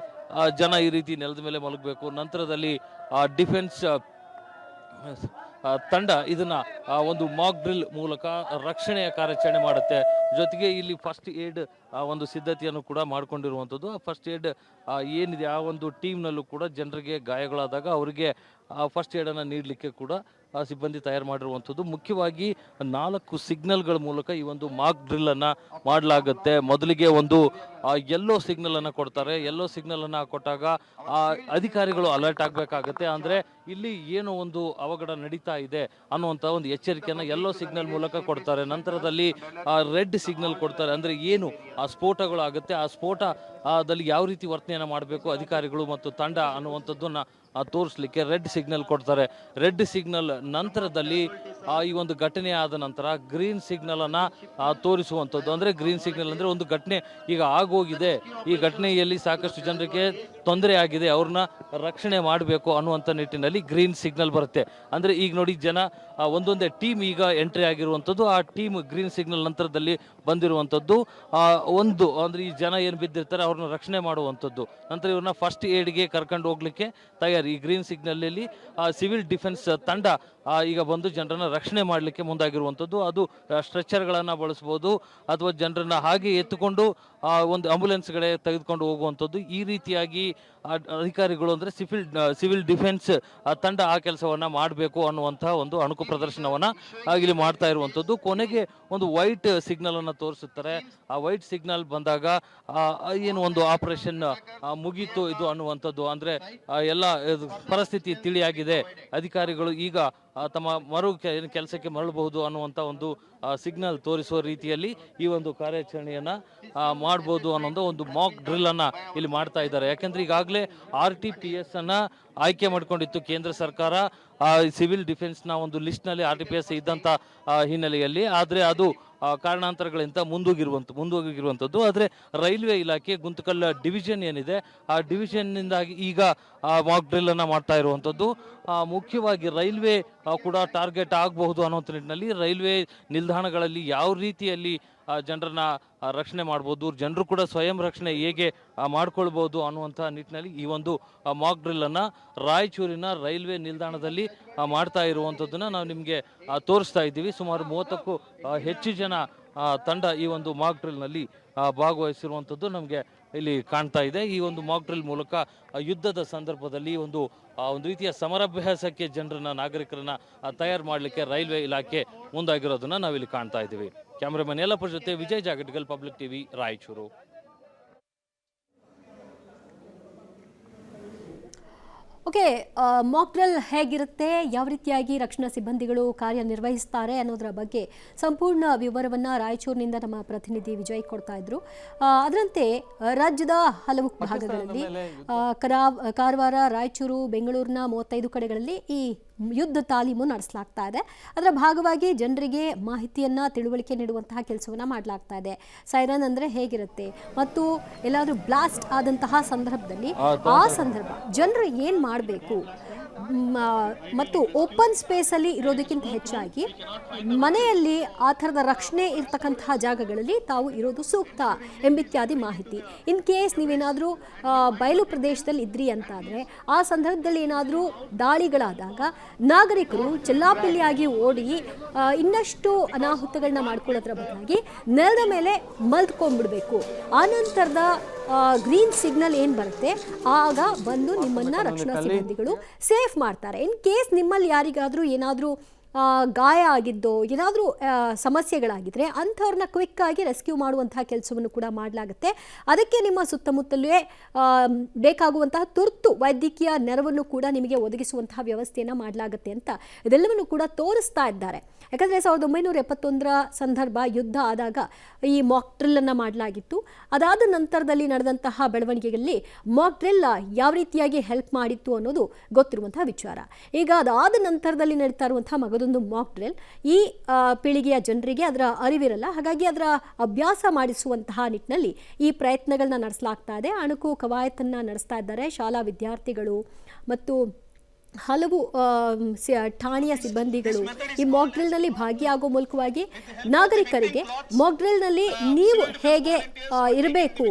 ಜನ ಈ ರೀತಿ ನೆಲದ ಮೇಲೆ ಮಲಗಬೇಕು. ನಂತರದಲ್ಲಿ ಡಿಫೆನ್ಸ್ ತಂಡ ಇದನ್ನ ಒಂದು ಮಾಕ್ ಡ್ರಿಲ್ ಮೂಲಕ ರಕ್ಷಣೆಯ ಕಾರ್ಯಾಚರಣೆ ಮಾಡುತ್ತೆ. ಜೊತೆಗೆ ಇಲ್ಲಿ ಫಸ್ಟ್ ಏಡ್ ಒಂದು ಸಿದ್ಧತೆಯನ್ನು ಕೂಡ ಮಾಡಿಕೊಂಡಿರುವಂಥದ್ದು. ಆ ಫಸ್ಟ್ ಏಡ್ ಏನಿದೆ ಆ ಒಂದು ಟೀಮ್ನಲ್ಲೂ ಕೂಡ ಜನರಿಗೆ ಗಾಯಗಳಾದಾಗ ಅವರಿಗೆ ಫಸ್ಟ್ ಏಡನ್ನು ನೀಡಲಿಕ್ಕೆ ಕೂಡ ಸಿಬ್ಬಂದಿ ತಯಾರು ಮಾಡಿರುವಂಥದ್ದು. ಮುಖ್ಯವಾಗಿ 4 ಸಿಗ್ನಲ್ಗಳ ಮೂಲಕ ಈ ಒಂದು ಮಾಕ್ ಡ್ರಿಲ್ಲನ್ನು ಮಾಡಲಾಗುತ್ತೆ. ಮೊದಲಿಗೆ ಒಂದು ಯೆಲ್ಲೋ ಸಿಗ್ನಲನ್ನು ಕೊಡ್ತಾರೆ. ಯೆಲ್ಲೋ ಸಿಗ್ನಲನ್ನು ಕೊಟ್ಟಾಗ ಅಧಿಕಾರಿಗಳು ಅಲರ್ಟ್ ಆಗಬೇಕಾಗತ್ತೆ. ಅಂದರೆ ಇಲ್ಲಿ ಏನೋ ಒಂದು ಅವಘಡ ನಡೀತಾ ಇದೆ ಅನ್ನುವಂಥ ಒಂದು ಎಚ್ಚರಿಕೆಯನ್ನು ಯೆಲ್ಲೋ ಸಿಗ್ನಲ್ ಮೂಲಕ ಕೊಡ್ತಾರೆ. ನಂತರದಲ್ಲಿ ರೆಡ್ ಸಿಗ್ನಲ್ ಕೊಡ್ತಾರೆ. ಅಂದರೆ ಏನು ಆ ಸ್ಫೋಟಗಳು ಆಗುತ್ತೆ, ಆ ಸ್ಫೋಟದಲ್ಲಿ ಯಾವ ರೀತಿ ವರ್ತನೆಯನ್ನು ಮಾಡಬೇಕು ಅಧಿಕಾರಿಗಳು ಮತ್ತು ತಂಡ ಅನ್ನುವಂಥದ್ದನ್ನು ತೋರಿಸ್ಲಿಕ್ಕೆ ರೆಡ್ ಸಿಗ್ನಲ್ ಕೊಡ್ತಾರೆ. ರೆಡ್ ಸಿಗ್ನಲ್ ನಂತರದಲ್ಲಿ ಈ ಒಂದು ಘಟನೆ ಆದ ನಂತರ ಗ್ರೀನ್ ಸಿಗ್ನಲನ್ನು ತೋರಿಸುವಂಥದ್ದು. ಅಂದರೆ ಗ್ರೀನ್ ಸಿಗ್ನಲ್ ಅಂದರೆ ಒಂದು ಘಟನೆ ಈಗ ಆಗೋಗಿದೆ, ಈ ಘಟನೆಯಲ್ಲಿ ಸಾಕಷ್ಟು ಜನರಿಗೆ ತೊಂದರೆ ಆಗಿದೆ, ಅವ್ರನ್ನ ರಕ್ಷಣೆ ಮಾಡಬೇಕು ಅನ್ನುವಂಥ ನಿಟ್ಟಿನಲ್ಲಿ ಗ್ರೀನ್ ಸಿಗ್ನಲ್ ಬರುತ್ತೆ. ಅಂದರೆ ಈಗ ನೋಡಿ ಜನ ಒಂದೊಂದೇ ಟೀಮ್ ಈಗ ಎಂಟ್ರಿ ಆಗಿರುವಂಥದ್ದು. ಆ ಟೀಮ್ ಗ್ರೀನ್ ಸಿಗ್ನಲ್ ನಂತರದಲ್ಲಿ ಬಂದಿರುವಂಥದ್ದು. ಒಂದು ಅಂದರೆ ಈ ಜನ ಏನು ಬಿದ್ದಿರ್ತಾರೆ ಅವ್ರನ್ನ ರಕ್ಷಣೆ ಮಾಡುವಂಥದ್ದು. ನಂತರ ಇವ್ರನ್ನ ಫಸ್ಟ್ ಏಡ್ಗೆ ಕರ್ಕೊಂಡು ಹೋಗ್ಲಿಕ್ಕೆ ತಯಾರಿ. ಈ ಗ್ರೀನ್ ಸಿಗ್ನಲಲ್ಲಿ ಸಿವಿಲ್ ಡಿಫೆನ್ಸ್ ತಂಡ ಈಗ ಬಂದು ಜನರನ್ನ ರಕ್ಷಣೆ ಮಾಡಲಿಕ್ಕೆ ಮುಂದಾಗಿರುವಂಥದ್ದು. ಅದು ಸ್ಟ್ರೆಚರ್ಗಳನ್ನು ಬಳಸ್ಬೋದು ಅಥವಾ ಜನರನ್ನ ಹಾಗೆ ಎತ್ತುಕೊಂಡು ಒಂದು ಆಂಬ್ಯುಲೆನ್ಸ್ಗಳೇ ತೆಗೆದುಕೊಂಡು ಹೋಗುವಂಥದ್ದು. ಈ ರೀತಿಯಾಗಿ ಅಧಿಕಾರಿಗಳು ಅಂದರೆ ಸಿವಿಲ್ ಡಿಫೆನ್ಸ್ ತಂಡ ಆ ಕೆಲಸವನ್ನು ಮಾಡಬೇಕು ಅನ್ನುವಂಥ ಒಂದು ಅಣುಕು ಪ್ರದರ್ಶನವನ್ನು ಇಲ್ಲಿ ಮಾಡ್ತಾ ಇರುವಂಥದ್ದು. ಕೊನೆಗೆ ಒಂದು ವೈಟ್ ಸಿಗ್ನಲನ್ನು ತೋರಿಸುತ್ತಾರೆ. ಆ ವೈಟ್ ಸಿಗ್ನಲ್ ಬಂದಾಗ ಏನು ಒಂದು ಆಪರೇಷನ್ ಮುಗೀತು ಇದು ಅನ್ನುವಂಥದ್ದು. ಅಂದರೆ ಎಲ್ಲ ಪರಿಸ್ಥಿತಿ ತಿಳಿಯಾಗಿದೆ, ಅಧಿಕಾರಿಗಳು ಈಗ ತಮ್ಮ ಕೆಲಸಕ್ಕೆ ಮರಳಬಹುದು ಅನ್ನುವಂಥ ಒಂದು ಸಿಗ್ನಲ್ ತೋರಿಸುವ ರೀತಿಯಲ್ಲಿ ಈ ಒಂದು ಕಾರ್ಯಾಚರಣೆಯನ್ನು ಮಾಡ್ಬೋದು ಅನ್ನೋ ಒಂದು ಮಾಕ್ ಡ್ರಿಲ್ಲನ್ನು ಇಲ್ಲಿ ಮಾಡ್ತಾ ಇದ್ದಾರೆ. ಯಾಕೆಂದರೆ ಈಗಾಗಲೇ RTPS ಅನ್ನು ಆಯ್ಕೆ ಮಾಡಿಕೊಂಡಿತ್ತು ಕೇಂದ್ರ ಸರ್ಕಾರ ಸಿವಿಲ್ ಡಿಫೆನ್ಸ್ನ ಒಂದು ಲಿಸ್ಟ್ನಲ್ಲಿ RTPS ಇದ್ದಂಥ ಹಿನ್ನೆಲೆಯಲ್ಲಿ. ಆದರೆ ಅದು ಕಾರಣಾಂತರಗಳಿಂದ ಮುಂದೋಗಿರುವಂಥದ್ದು. ಆದರೆ ರೈಲ್ವೆ ಇಲಾಖೆ ಗುಂತಕಲ್ ಡಿವಿಷನ್ ಏನಿದೆ ಆ ಡಿವಿಷನ್ನಿಂದಾಗಿ ಈಗ ಮಾಕ್ ಡ್ರಿಲ್ಲನ್ನು ಮಾಡ್ತಾ ಇರುವಂಥದ್ದು. ಮುಖ್ಯವಾಗಿ ರೈಲ್ವೆ ಕೂಡ ಟಾರ್ಗೆಟ್ ಆಗಬಹುದು ಅನ್ನೋ ನಿಟ್ಟಿನಲ್ಲಿ ರೈಲ್ವೆ ನಿಲ್ದಾಣಗಳಲ್ಲಿ ಯಾವ ರೀತಿಯಲ್ಲಿ ಜನರನ್ನ ರಕ್ಷಣೆ ಮಾಡ್ಬೋದು, ಜನರು ಕೂಡ ಸ್ವಯಂ ರಕ್ಷಣೆ ಹೇಗೆ ಮಾಡ್ಕೊಳ್ಬೋದು ಅನ್ನುವಂಥ ನಿಟ್ಟಿನಲ್ಲಿ ಈ ಒಂದು ಮಾಕ್ ಡ್ರಿಲ್ಲನ್ನು ರಾಯಚೂರಿನ ರೈಲ್ವೆ ನಿಲ್ದಾಣದಲ್ಲಿ ಮಾಡ್ತಾ ಇರುವಂಥದ್ದನ್ನು ನಾವು ನಿಮಗೆ ತೋರಿಸ್ತಾ ಇದ್ದೀವಿ. ಸುಮಾರು 30ಕ್ಕೂ ಹೆಚ್ಚು ಜನ ತಂಡ ಈ ಒಂದು ಮಾಕ್ ಡ್ರಿಲ್ನಲ್ಲಿ ಭಾಗವಹಿಸಿರುವಂಥದ್ದು ನಮಗೆ ಇಲ್ಲಿ ಕಾಣ್ತಾ ಇದೆ. ಈ ಒಂದು ಮಾಕ್ ಡ್ರಿಲ್ ಮೂಲಕ ಯುದ್ಧದ ಸಂದರ್ಭದಲ್ಲಿ ಒಂದು ರೀತಿಯ ಸಮರಾಭ್ಯಾಸಕ್ಕೆ ಜನರನ್ನ ನಾಗರಿಕರನ್ನ ತಯಾರು ಮಾಡಲಿಕ್ಕೆ ರೈಲ್ವೆ ಇಲಾಖೆ ಮುಂದಾಗಿರೋದನ್ನ ನಾವಿಲ್ಲಿ ಕಾಣ್ತಾ ಇದ್ದೀವಿ. ಕ್ಯಾಮ್ರಾಮನ್ ಯಲ್ಲಪ್ಪರ ಜೊತೆ Vijay Jagatigal, Public TV, Raichur. Okay, mock drill ಹೇಗಿರುತ್ತೆ, ಯಾವ ರೀತಿಯಾಗಿ ರಕ್ಷಣಾ ಸಿಬ್ಬಂದಿಗಳು ಕಾರ್ಯನಿರ್ವಹಿಸ್ತಾರೆ ಅನ್ನೋದರ ಬಗ್ಗೆ ಸಂಪೂರ್ಣ ವಿವರವನ್ನು ರಾಯಚೂರಿನಿಂದ ನಮ್ಮ ಪ್ರತಿನಿಧಿ ವಿಜಯ್ ಕೊಡ್ತಾ ಇದ್ರು. ಅದರಂತೆ ರಾಜ್ಯದ ಹಲವು ಭಾಗಗಳಲ್ಲಿ ಕಾರವಾರ, ರಾಯಚೂರು, ಬೆಂಗಳೂರಿನ 35 ಕಡೆಗಳಲ್ಲಿ ಈ ಯುದ್ಧ ತಾಲೀಮು ನಡೆಸಲಾಗ್ತಾ ಇದೆ. ಅದರ ಭಾಗವಾಗಿ ಜನರಿಗೆ ಮಾಹಿತಿಯನ್ನು ತಿಳುವಳಿಕೆ ನೀಡುವಂತಹ ಕೆಲಸವನ್ನು ಮಾಡಲಾಗ್ತಾ ಇದೆ. ಸೈರನ್ ಅಂದರೆ ಹೇಗಿರುತ್ತೆ ಮತ್ತು ಎಲ್ಲಾದರೂ ಬ್ಲಾಸ್ಟ್ ಆದಂತಹ ಸಂದರ್ಭದಲ್ಲಿ ಆ ಸಂದರ್ಭ ಜನರು ಏನು ಮಾಡಬೇಕು ಮತ್ತು ಓಪನ್ ಸ್ಪೇಸಲ್ಲಿ ಇರೋದಕ್ಕಿಂತ ಹೆಚ್ಚಾಗಿ ಮನೆಯಲ್ಲಿ ಆ ಥರದ ರಕ್ಷಣೆ ಇರ್ತಕ್ಕಂತಹ ಜಾಗಗಳಲ್ಲಿ ತಾವು ಇರೋದು ಸೂಕ್ತ ಎಂಬಿತ್ಯಾದಿ ಮಾಹಿತಿ. ಇನ್ ಕೇಸ್ ನೀವೇನಾದರೂ ಬಯಲು ಪ್ರದೇಶದಲ್ಲಿ ಇದ್ರಿ ಅಂತಾದರೆ ಆ ಸಂದರ್ಭದಲ್ಲಿ ಏನಾದರೂ ದಾಳಿಗಳಾದಾಗ ನಾಗರಿಕರು ಚೆಲ್ಲಾಪಿಲ್ಲಿಯಾಗಿ ಓಡಿ ಇನ್ನಷ್ಟು ಅನಾಹುತಗಳನ್ನ ಮಾಡ್ಕೊಳ್ಳೋದ್ರ ಬದಲಾಗಿ ನೆಲದ ಮೇಲೆ ಮಲ್ತ್ಕೊಂಡ್ಬಿಡ್ಬೇಕು. ಆನಂತರದ ಗ್ರೀನ್ ಸಿಗ್ನಲ್ ಏನು ಬರುತ್ತೆ ಆಗ ಬಂದು ನಿಮ್ಮನ್ನು ರಕ್ಷಣಾ ಸಿಬ್ಬಂದಿಗಳು ಸೇಫ್ ಮಾಡ್ತಾರೆ. ಇನ್ ಕೇಸ್ ನಿಮ್ಮಲ್ಲಿ ಯಾರಿಗಾದರೂ ಏನಾದರೂ ಗಾಯ ಆಗಿದ್ದೋ ಏನಾದರೂ ಸಮಸ್ಯೆಗಳಾಗಿದ್ದರೆ ಅಂಥವ್ರನ್ನ ಕ್ವಿಕ್ಕಾಗಿ ರೆಸ್ಕ್ಯೂ ಮಾಡುವಂತಹ ಕೆಲಸವನ್ನು ಕೂಡ ಮಾಡಲಾಗುತ್ತೆ. ಅದಕ್ಕೆ ನಿಮ್ಮ ಸುತ್ತಮುತ್ತಲೇ ಬೇಕಾಗುವಂತಹ ತುರ್ತು ವೈದ್ಯಕೀಯ ನೆರವನ್ನು ಕೂಡ ನಿಮಗೆ ಒದಗಿಸುವಂತಹ ವ್ಯವಸ್ಥೆಯನ್ನು ಮಾಡಲಾಗುತ್ತೆ ಅಂತ ಇದೆಲ್ಲವನ್ನು ಕೂಡ ತೋರಿಸ್ತಾ ಇದ್ದಾರೆ. ಯಾಕಂದರೆ 1971ರ ಸಂದರ್ಭ ಯುದ್ಧ ಆದಾಗ ಈ ಮಾಕ್ ಡ್ರಿಲ್ಲನ್ನು ಮಾಡಲಾಗಿತ್ತು. ಅದಾದ ನಂತರದಲ್ಲಿ ನಡೆದಂತಹ ಬೆಳವಣಿಗೆಗಳಲ್ಲಿ ಮಾಕ್ ಡ್ರಿಲ್ ಯಾವ ರೀತಿಯಾಗಿ ಹೆಲ್ಪ್ ಮಾಡಿತ್ತು ಅನ್ನೋದು ಗೊತ್ತಿರುವಂತಹ ವಿಚಾರ. ಈಗ ಅದಾದ ನಂತರದಲ್ಲಿ ನಡೀತಾ ಇರುವಂತಹ ಮಗದೊಂದು ಮಾಕ್ ಡ್ರಿಲ್ ಈ ಪೀಳಿಗೆಯ ಜನರಿಗೆ ಅದರ ಅರಿವಿರಲ್ಲ. ಹಾಗಾಗಿ ಅದರ ಅಭ್ಯಾಸ ಮಾಡಿಸುವಂತಹ ನಿಟ್ಟಿನಲ್ಲಿ ಈ ಪ್ರಯತ್ನಗಳನ್ನ ನಡೆಸಲಾಗ್ತಾ ಇದೆ. ಅಣುಕು ಕವಾಯತನ್ನು ನಡೆಸ್ತಾ ಇದ್ದಾರೆ ಶಾಲಾ ವಿದ್ಯಾರ್ಥಿಗಳು ಮತ್ತು ಹಲವು ಠಾಣೆಯ ಸಿಬ್ಬಂದಿಗಳು ಈ ಮಾಕ್ ಡ್ರಿಲ್ನಲ್ಲಿ ಭಾಗಿಯಾಗೋ ಮೂಲಕವಾಗಿ ನಾಗರಿಕರಿಗೆ ಮಾಕ್ ಡ್ರಿಲ್ನಲ್ಲಿ ನೀವು ಹೇಗೆ ಇರಬೇಕು,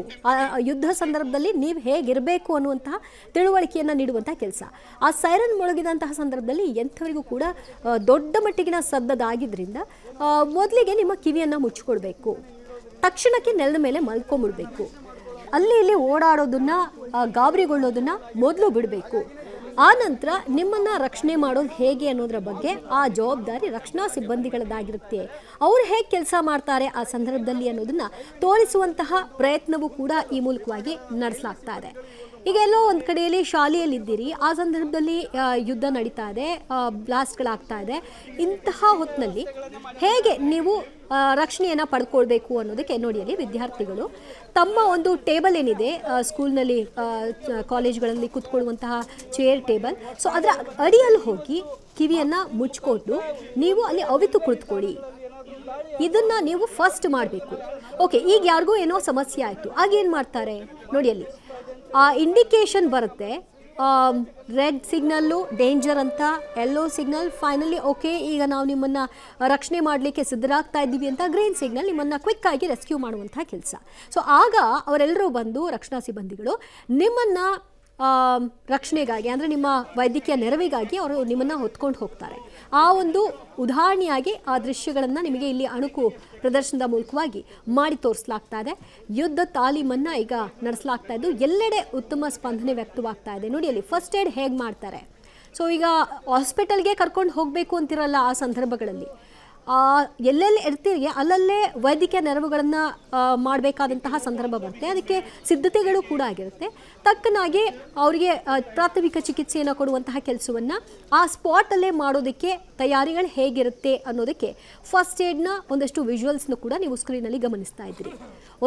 ಯುದ್ಧ ಸಂದರ್ಭದಲ್ಲಿ ನೀವು ಹೇಗಿರಬೇಕು ಅನ್ನುವಂತಹ ತಿಳುವಳಿಕೆಯನ್ನು ನೀಡುವಂತಹ ಕೆಲಸ. ಆ ಸೈರನ್ ಮೊಳಗಿದಂತಹ ಸಂದರ್ಭದಲ್ಲಿ ಎಂಥವರಿಗೂ ಕೂಡ ದೊಡ್ಡ ಮಟ್ಟಿಗಿನ ಸದ್ದದಾಗಿದ್ದರಿಂದ ಮೊದಲಿಗೆ ನಿಮ್ಮ ಕಿವಿಯನ್ನು ಮುಚ್ಚಿಕೊಳ್ಬೇಕು, ತಕ್ಷಣಕ್ಕೆ ನೆಲದ ಮೇಲೆ ಮಲ್ಕೊಂಡ್ಬಿಡ್ಬೇಕು, ಅಲ್ಲಿ ಇಲ್ಲಿ ಓಡಾಡೋದನ್ನ ಗಾಬರಿಗೊಳ್ಳೋದನ್ನ ಮೊದಲು ಬಿಡಬೇಕು. ಆ ನಂತರ ನಿಮ್ಮನ್ನು ರಕ್ಷಣೆ ಮಾಡೋದು ಹೇಗೆ ಅನ್ನೋದ್ರ ಬಗ್ಗೆ ಆ ಜವಾಬ್ದಾರಿ ರಕ್ಷಣಾ ಸಿಬ್ಬಂದಿಗಳದ್ದಾಗಿರುತ್ತೆ. ಅವರು ಹೇಗೆ ಕೆಲಸ ಮಾಡ್ತಾರೆ ಆ ಸಂದರ್ಭದಲ್ಲಿ ಅನ್ನೋದನ್ನು ತೋರಿಸುವಂತಹ ಪ್ರಯತ್ನವೂ ಕೂಡ ಈ ಮೂಲಕವಾಗಿ ನಡೆಸಲಾಗ್ತಾ ಇದೆ. ಈಗ ಎಲ್ಲೋ ಒಂದು ಕಡೆಯಲ್ಲಿ ಶಾಲೆಯಲ್ಲಿದ್ದೀರಿ, ಆ ಸಂದರ್ಭದಲ್ಲಿ ಯುದ್ಧ ನಡೀತಾ ಇದೆ, ಬ್ಲಾಸ್ಟ್ಗಳಾಗ್ತಾ ಇದೆ. ಇಂತಹ ಹೊತ್ತಿನಲ್ಲಿ ಹೇಗೆ ನೀವು ರಕ್ಷಣೆಯನ್ನು ಪಡ್ಕೊಳ್ಬೇಕು ಅನ್ನೋದಕ್ಕೆ ನೋಡಿ, ಅಲ್ಲಿ ವಿದ್ಯಾರ್ಥಿಗಳು ತಮ್ಮ ಒಂದು ಟೇಬಲ್ ಏನಿದೆ ಸ್ಕೂಲ್ನಲ್ಲಿ ಕಾಲೇಜ್ಗಳಲ್ಲಿ ಕೂತ್ಕೊಳ್ಳುವಂತಹ ಚೇರ್ ಟೇಬಲ್, ಸೊ ಅದರ ಅಡಿಯಲ್ಲಿ ಹೋಗಿ ಕಿವಿಯನ್ನು ಮುಚ್ಕೊಂಡು ನೀವು ಅಲ್ಲಿ ಅವಿತು ಕುಳಿತುಕೊಳ್ಳಿ. ಇದನ್ನು ನೀವು ಫಸ್ಟ್ ಮಾಡಬೇಕು. ಓಕೆ, ಈಗ ಯಾರಿಗೂ ಏನೋ ಸಮಸ್ಯೆ ಆಯಿತು, ಆಗೇನು ಮಾಡ್ತಾರೆ ನೋಡಿ, ಅಲ್ಲಿ ಆ ಇಂಡಿಕೇಶನ್ ಬರುತ್ತೆ, ರೆಡ್ ಸಿಗ್ನಲ್ಲು ಡೇಂಜರ್ ಅಂತ, ಯೆಲ್ಲೋ ಸಿಗ್ನಲ್ ಫೈನಲಿ ಓಕೆ ಈಗ ನಾವು ನಿಮ್ಮನ್ನು ರಕ್ಷಣೆ ಮಾಡಲಿಕ್ಕೆ ಸಿದ್ಧರಾಗ್ತಾ ಇದ್ದೀವಿ ಅಂತ, ಗ್ರೀನ್ ಸಿಗ್ನಲ್ ನಿಮ್ಮನ್ನು ಕ್ವಿಕ್ಕಾಗಿ ರೆಸ್ಕ್ಯೂ ಮಾಡುವಂಥ ಕೆಲಸ. ಸೊ ಆಗ ಅವರೆಲ್ಲರೂ ಬಂದು ರಕ್ಷಣಾ ಸಿಬ್ಬಂದಿಗಳು ನಿಮ್ಮನ್ನು ರಕ್ಷಣೆಗಾಗಿ ಅಂದರೆ ನಿಮ್ಮ ವೈದ್ಯಕೀಯ ನೆರವಿಗಾಗಿ ಅವರು ನಿಮ್ಮನ್ನು ಹೊತ್ಕೊಂಡು ಹೋಗ್ತಾರೆ. ಆ ಒಂದು ಉದಾಹರಣೆಯಾಗಿ ಆ ದೃಶ್ಯಗಳನ್ನು ನಿಮಗೆ ಇಲ್ಲಿ ಅಣುಕು ಪ್ರದರ್ಶನದ ಮೂಲಕವಾಗಿ ಮಾಡಿ ತೋರಿಸಲಾಗ್ತಾ ಇದೆ. ಯುದ್ಧ ತಾಲೀಮನ್ನು ಈಗ ನಡೆಸಲಾಗ್ತಾ ಇದ್ದು ಎಲ್ಲೆಡೆ ಉತ್ತಮ ಸ್ಪಂದನೆ ವ್ಯಕ್ತವಾಗ್ತಾ ಇದೆ. ನೋಡಿ ಅಲ್ಲಿ ಫಸ್ಟ್ ಏಡ್ ಹೇಗೆ ಮಾಡ್ತಾರೆ. ಸೊ ಈಗ ಹಾಸ್ಪಿಟಲ್ಗೆ ಕರ್ಕೊಂಡು ಹೋಗಬೇಕು ಅಂತಿರಲ್ಲ ಆ ಸಂದರ್ಭಗಳಲ್ಲಿ, ಎಲ್ಲೆಲ್ಲಿ ಇರ್ತೀರಿ ಅಲ್ಲಲ್ಲೇ ವೈದ್ಯಕೀಯ ನೆರವುಗಳನ್ನು ಮಾಡಬೇಕಾದಂತಹ ಸಂದರ್ಭ ಬರುತ್ತೆ. ಅದಕ್ಕೆ ಸಿದ್ಧತೆಗಳು ಕೂಡ ಆಗಿರುತ್ತೆ. ತಕ್ಕನಾಗಿ ಅವರಿಗೆ ಪ್ರಾಥಮಿಕ ಚಿಕಿತ್ಸೆಯನ್ನು ಕೊಡುವಂತಹ ಕೆಲಸವನ್ನು ಆ ಸ್ಪಾಟಲ್ಲೇ ಮಾಡೋದಕ್ಕೆ ತಯಾರಿಗಳು ಹೇಗಿರುತ್ತೆ ಅನ್ನೋದಕ್ಕೆ ಫಸ್ಟ್ ಏಡ್ನ ಒಂದಷ್ಟು ವಿಜುವಲ್ಸ್ನು ಕೂಡ ನೀವು ಸ್ಕ್ರೀನಲ್ಲಿ ಗಮನಿಸ್ತಾ ಇದ್ದೀರಿ.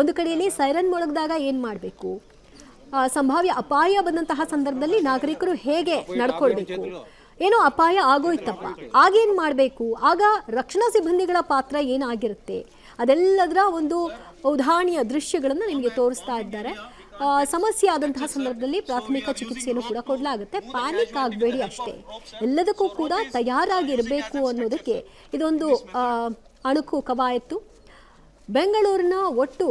ಒಂದು ಕಡೆಯಲ್ಲಿ ಸೈರನ್ ಮೊಳಗಿದಾಗ ಏನು ಮಾಡಬೇಕು, ಸಂಭಾವ್ಯ ಅಪಾಯ ಬಂದಂತಹ ಸಂದರ್ಭದಲ್ಲಿ ನಾಗರಿಕರು ಹೇಗೆ ನಡ್ಕೊಳ್ಬೇಕು, ಏನೋ ಅಪಾಯ ಆಗೋಯ್ತಪ್ಪ ಆಗೇನು ಮಾಡಬೇಕು, ಆಗ ರಕ್ಷಣಾ ಸಿಬ್ಬಂದಿಗಳ ಪಾತ್ರ ಏನಾಗಿರುತ್ತೆ, ಅದೆಲ್ಲದರ ಒಂದು ಉದಾಹರಣೆಯ ದೃಶ್ಯಗಳನ್ನು ನಿಮಗೆ ತೋರಿಸ್ತಾ ಇದ್ದಾರೆ. ಸಮಸ್ಯೆ ಆದಂತಹ ಸಂದರ್ಭದಲ್ಲಿ ಪ್ರಾಥಮಿಕ ಚಿಕಿತ್ಸೆಯನ್ನು ಕೂಡ ಕೊಡಲಾಗುತ್ತೆ. ಪ್ಯಾನಿಕ್ ಆಗಬೇಡಿ ಅಷ್ಟೇ, ಎಲ್ಲದಕ್ಕೂ ಕೂಡ ತಯಾರಾಗಿರಬೇಕು ಅನ್ನೋದಕ್ಕೆ ಇದೊಂದು ಅಣುಕು ಕವಾಯತ್ತು. ಬೆಂಗಳೂರಿನ ಒಟ್ಟು